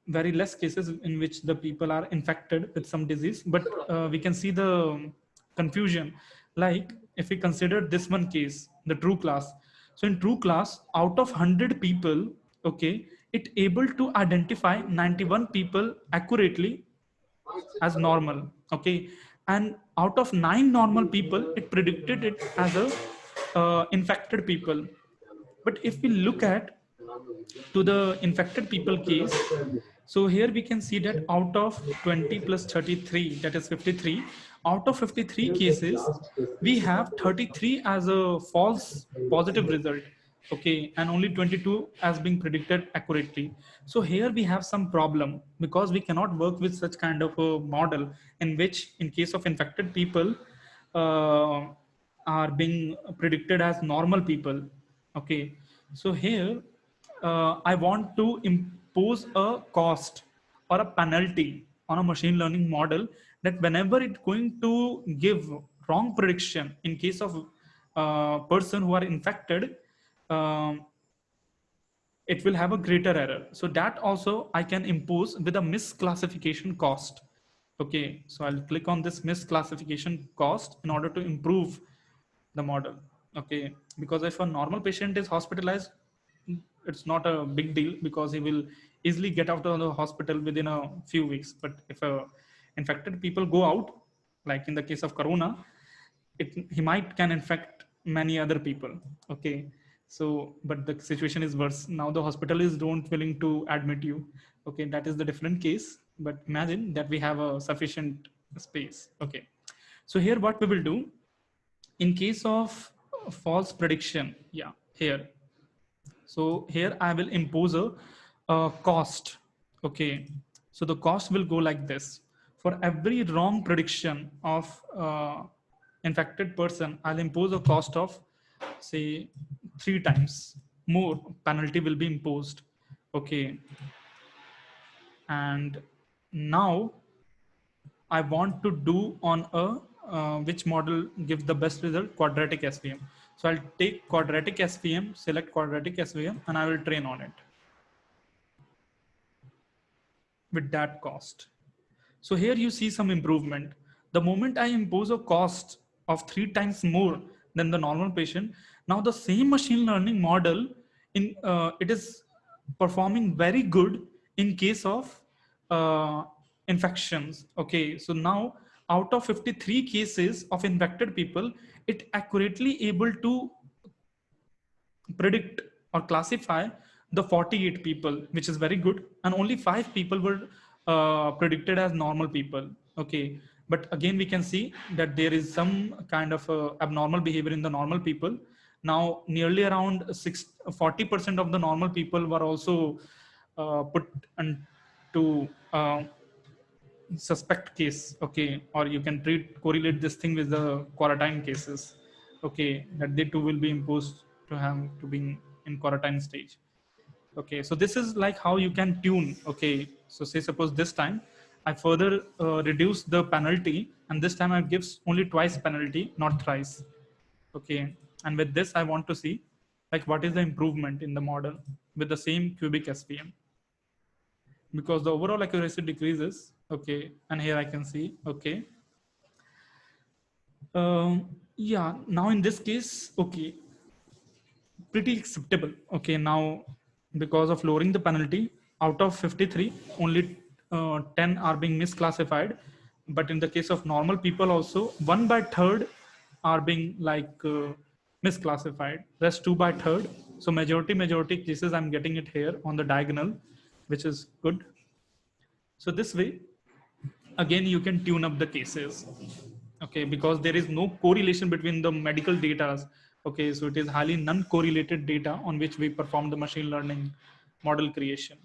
very less cases in which the people are infected with some disease, but we can see the confusion. Like if we consider this one case, the true class. So in true class, out of 100 people, okay, it able to identify 91 people accurately as normal. Okay, and out of 9 normal people, it predicted it as a infected people. But if we look at to the infected people case, so here we can see that out of 20 plus 33, that is 53, out of 53 cases we have 33 as a false positive result. Okay, and only 22 as being predicted accurately. So here we have some problem because we cannot work with such kind of a model in which in case of infected people uh, are being predicted as normal people. Okay, so here I want to impose a cost or a penalty on a machine learning model that whenever it's going to give wrong prediction in case of person who are infected, um, it will have a greater error. So that also I can impose with a misclassification cost. Okay, so I'll click on this misclassification cost in order to improve the model. Okay, because if a normal patient is hospitalized, it's not a big deal because he will easily get out of the hospital within a few weeks. But if infected people go out, like in the case of corona, he might can infect many other people. Okay, so but the situation is worse now. The hospital is don't willing to admit you. Okay, that is the different case, but imagine that we have a sufficient space. Okay, so here what we will do in case of false prediction, yeah, here, so here I will impose a cost. Okay, so the cost will go like this. For every wrong prediction of infected person, I'll impose a cost of say 3 times more penalty will be imposed. Okay, and now I want to do on a which model gives the best result, quadratic SVM. So I'll take quadratic SVM, select quadratic SVM, and I will train on it with that cost. So here you see some improvement. The moment I impose a cost of 3 times more than the normal patient, now the same machine learning model it is performing very good in case of uh, infections. Okay, so now out of 53 cases of infected people, it accurately able to predict or classify the 48 people, which is very good, and only 5 people were predicted as normal people. Okay, but again we can see that there is some kind of abnormal behavior in the normal people. Now nearly around 40% of the normal people were also put into suspect case. Okay, or you can correlate this thing with the quarantine cases. Okay, that they too will be imposed to have to be in quarantine stage. Okay, so this is like how you can tune. Okay, so say suppose this time I further reduce the penalty, and this time I gives only twice penalty, not thrice. Okay, and with this I want to see like what is the improvement in the model with the same cubic SVM, because the overall accuracy decreases. Okay, and here I can see. Okay, yeah, now in this case, okay, pretty acceptable. Okay, now because of lowering the penalty, out of 53 only 10 are being misclassified, but in the case of normal people also 1 by third are being like misclassified, rest 2 by third. So majority cases I'm getting it here on the diagonal, which is good. So this way again you can tune up the cases. Okay, because there is no correlation between the medical data. Okay, so it is highly non-correlated data on which we perform the machine learning model creation.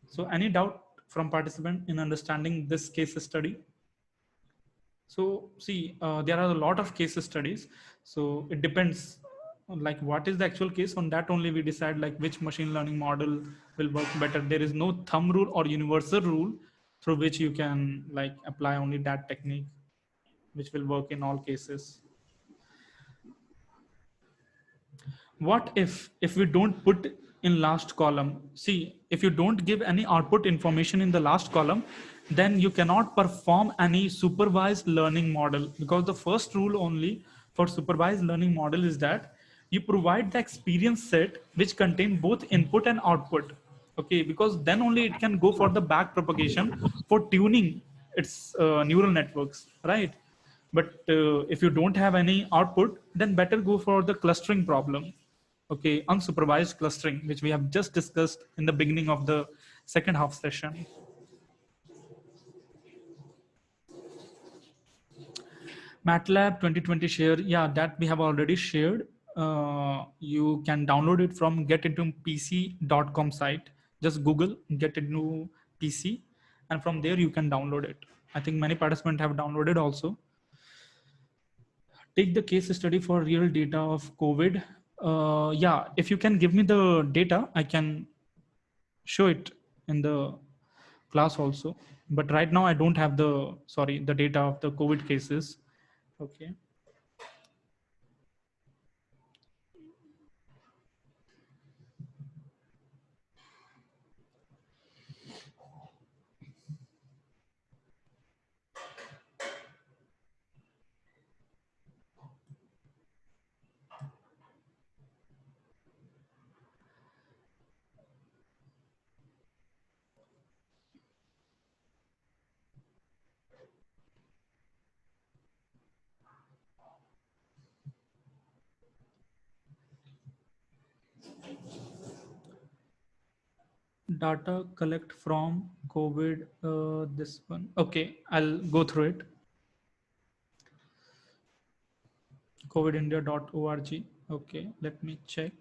So any doubt from participant in understanding this case study? So see, there are a lot of case studies, so it depends on like what is the actual case. On that only we decide like which machine learning model will work better. There is no thumb rule or universal rule through which you can like apply only that technique which will work in all cases. What if we don't put in last column? See, if you don't give any output information in the last column, then you cannot perform any supervised learning model, because the first rule only for supervised learning model is that you provide the experience set which contain both input and output. Okay, because then only it can go for the back propagation for tuning its neural networks, right? But if you don't have any output, then better go for the clustering problem. Okay, unsupervised clustering, which we have just discussed in the beginning of the second half session. MATLAB 2020 share, yeah, that we have already shared. You can download it from getintopc.com site. Just Google get into PC, and from there you can download it. I think many participants have downloaded also. Take the case study for real data of COVID. Yeah, if you can give me the data, I can show it in the class also. But right now I don't have the data of the COVID cases. Okay. Data collect from COVID, this one. Okay, I'll go through it. covidindia.org. Okay, let me check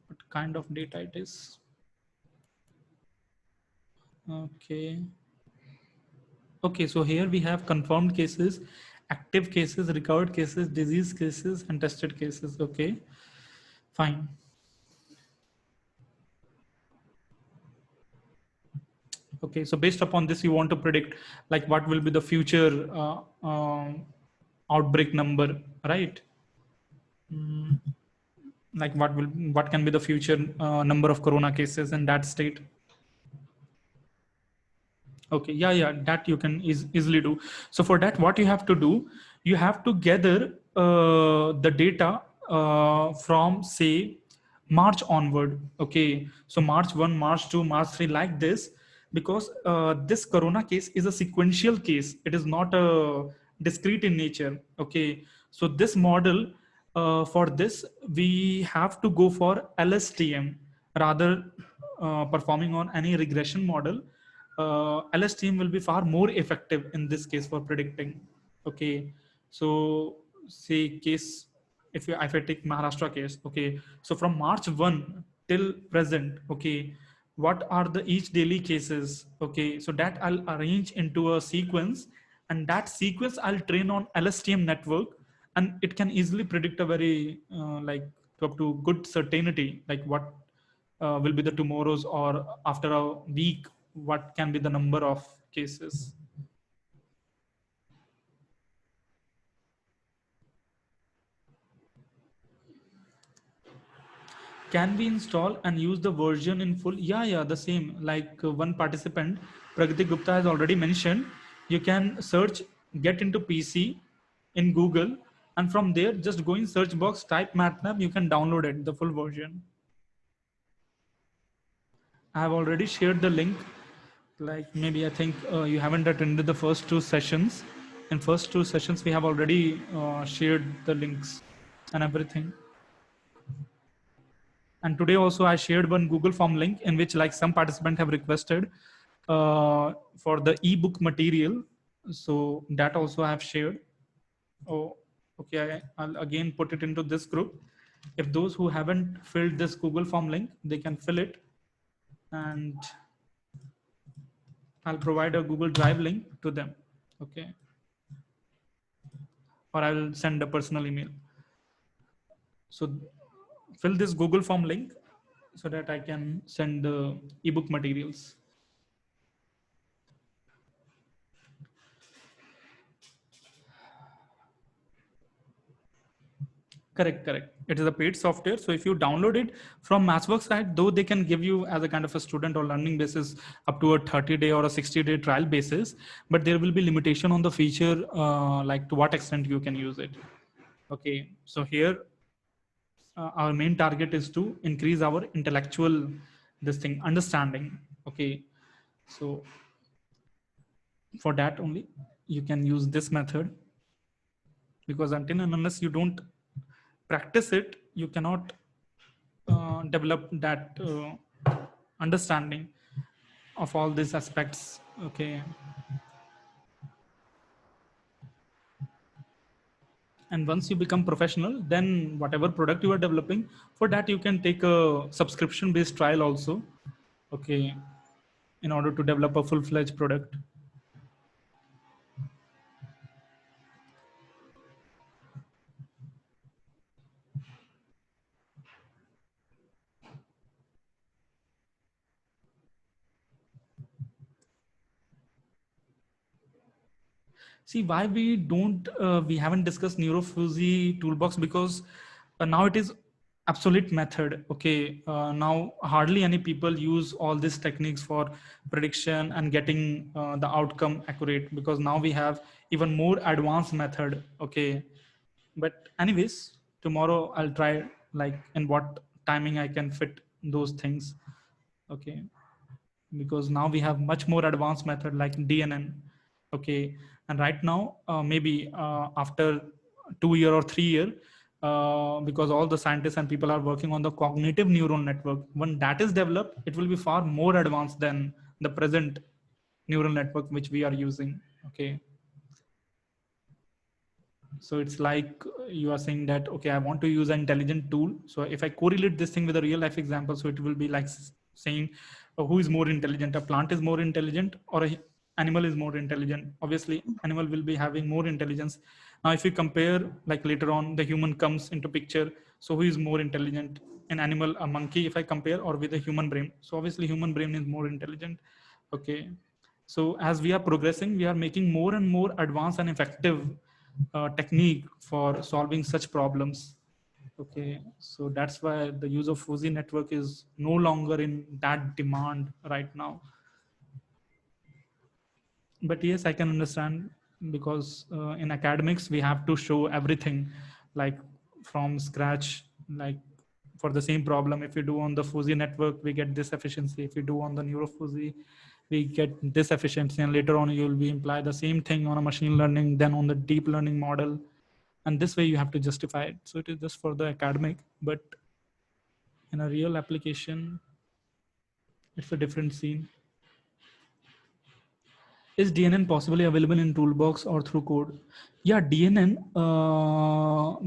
what kind of data it is. Okay. Okay, so here we have confirmed cases, active cases, recovered cases, disease cases, and tested cases. Okay, fine. Okay, so based upon this, you want to predict like what will be the future outbreak number, right? Like what can be the future number of corona cases in that state? Okay, yeah, that you can easily do. So for that, what you have to do, you have to gather the data from say March onward. Okay, so March 1, March 2, March 3, like this. because this corona case is a sequential case. It is not a discrete in nature. Okay, so this model, for this we have to go for LSTM rather performing on any regression model. LSTM will be far more effective in this case for predicting. Okay, so say case, if I take Maharashtra case, okay, so from March 1 till present, okay, what are the each daily cases, okay, so that I'll arrange into a sequence, and that sequence I'll train on LSTM network, and it can easily predict a very like up to good certainty, like what will be the tomorrows, or after a week what can be the number of cases. Can we install and use the version in full? Yeah, the same. Like one participant, Pragati Gupta, has already mentioned, you can search, get into PC in Google, and from there, just go in search box, type MATLAB, you can download it, the full version. I have already shared the link. Like maybe I think you haven't attended the first two sessions. In first two sessions, we have already shared the links and everything. And today also I shared one Google form link in which like some participants have requested for the ebook material. So that also I have shared. Oh, okay. I'll again put it into this group. If those who haven't filled this Google form link, they can fill it, and I'll provide a Google Drive link to them. Okay. Or I'll send a personal email. So fill this Google form link so that I can send the ebook materials. Correct. It is a paid software. So if you download it from Mathsworks site, though they can give you as a kind of a student or learning basis up to a 30-day or a 60-day trial basis, but there will be limitation on the feature, like to what extent you can use it. Okay, so here our main target is to increase our intellectual understanding. Okay, so for that only you can use this method, because until and unless you don't practice it, you cannot develop that understanding of all these aspects. Okay, and once you become professional, then whatever product you are developing, for that you can take a subscription based trial also. Okay, in order to develop a full-fledged product. See why we haven't discussed NeuroFuzzy toolbox, because now it is obsolete method. Okay, now hardly any people use all these techniques for prediction and getting the outcome accurate, because now we have even more advanced method. Okay, but anyways, tomorrow I'll try like in what timing I can fit those things. Okay, because now we have much more advanced method like DNN. Okay, and right now maybe after 2 year or 3 year, because all the scientists and people are working on the cognitive neural network, when that is developed, it will be far more advanced than the present neural network which we are using. Okay, so it's like you are saying that, okay, I want to use an intelligent tool, so if I correlate this thing with a real life example, so it will be like saying who is more intelligent, a plant is more intelligent or a animal is more intelligent. Obviously animal will be having more intelligence. Now if you compare, like later on the human comes into picture, so who is more intelligent, an animal, a monkey, if I compare, or with a human brain, so obviously human brain is more intelligent. Okay, so as we are progressing, we are making more and more advanced and effective technique for solving such problems. Okay, so that's why the use of fuzzy network is no longer in that demand right now. But yes, I can understand, because in academics we have to show everything like from scratch. Like for the same problem, if you do on the fuzzy network, we get this efficiency. If you do on the neurofuzzy, we get this efficiency, and later on you will be imply the same thing on a machine learning, then on the deep learning model, and this way you have to justify it. So it is just for the academic, but in a real application, it's a different scene. Is DNN possibly available in Toolbox or through code? Yeah, DNN,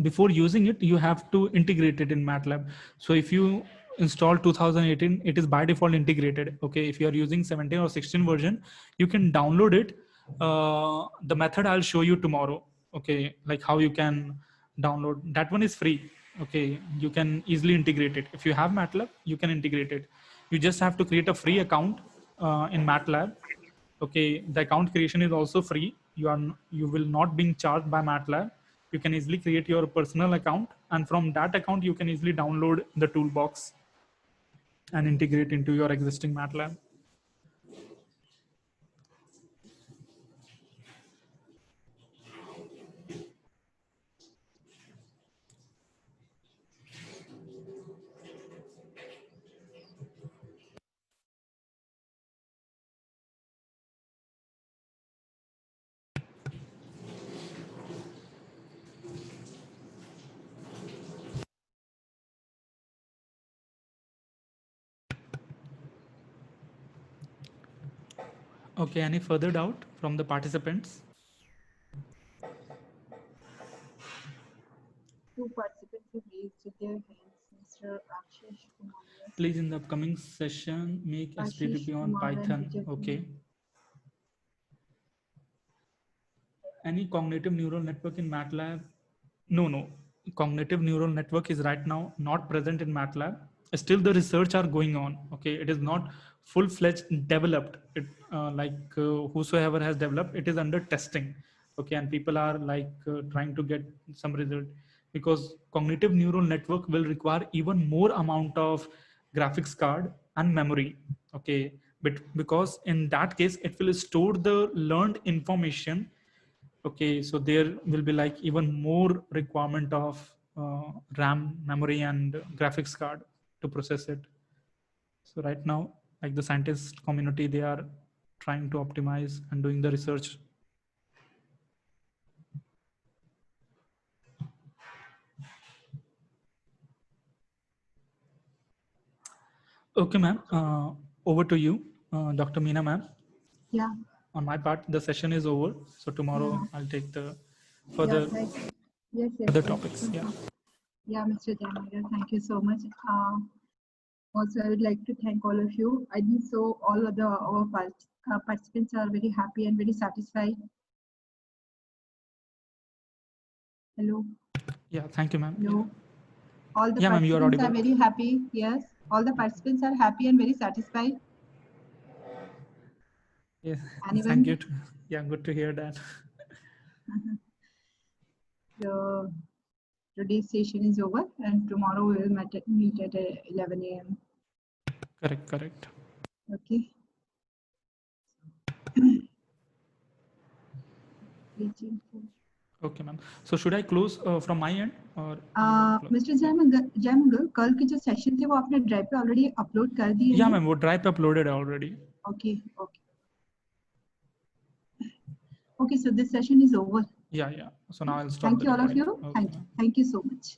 before using it, you have to integrate it in MATLAB. So if you install 2018, it is by default integrated. Okay, if you are using 17 or 16 version, you can download it. The method I'll show you tomorrow. Okay, like how you can download. That one is free. Okay, you can easily integrate it. If you have MATLAB, you can integrate it. You just have to create a free account in MATLAB. Okay, the account creation is also free. You will not being charged by MATLAB. You can easily create your personal account, and from that account you can easily download the toolbox and integrate into your existing MATLAB. Okay, any further doubt from the participants? Two participants have raised their hands, Mr. Ashish Kumar. Please, in the upcoming session, make Ashish SPDP on Kumar and Python. Vijay Okay. Kumar. Any cognitive neural network in MATLAB? No. Cognitive neural network is right now not present in MATLAB. Still, the research are going on. Okay, it is not full-fledged developed. It whosoever has developed, it is under testing. Okay, and people are trying to get some result, because cognitive neural network will require even more amount of graphics card and memory. Okay, but because in that case it will store the learned information. Okay, so there will be like even more requirement of RAM, memory, and graphics card to process it. So right now, like the scientist community, they are trying to optimize and doing the research. Okay, ma'am. Over to you, Dr. Meena, ma'am. Yeah. On my part, the session is over. So tomorrow I'll take the further Yes, other topics. Yeah. Yeah, Mr. Jamagar, thank you so much. Also, I would like to thank all of you. I think so all of our participants are very happy and very satisfied. Hello. Yeah, thank you, ma'am. Hello. Yeah. All the Yeah, ma'am, you are participants audible. are very happy. Yes, all the participants are happy and very satisfied. Yeah, Anyone? thank you. Yeah, good to hear that. So today's session is over, and tomorrow we will meet at 11 a.m. Correct. Okay. Okay, ma'am. So should I close from my end or? Mr. Jamagar, कल के जो session थे वो आपने drive पे already upload कर दिए हैं? Yeah, ma'am, वो ड्राइव पे अपलोडेड है already. Okay, so this session is over. Yeah. So now I'll stop. Thank you all of you. Okay, Thank you so much.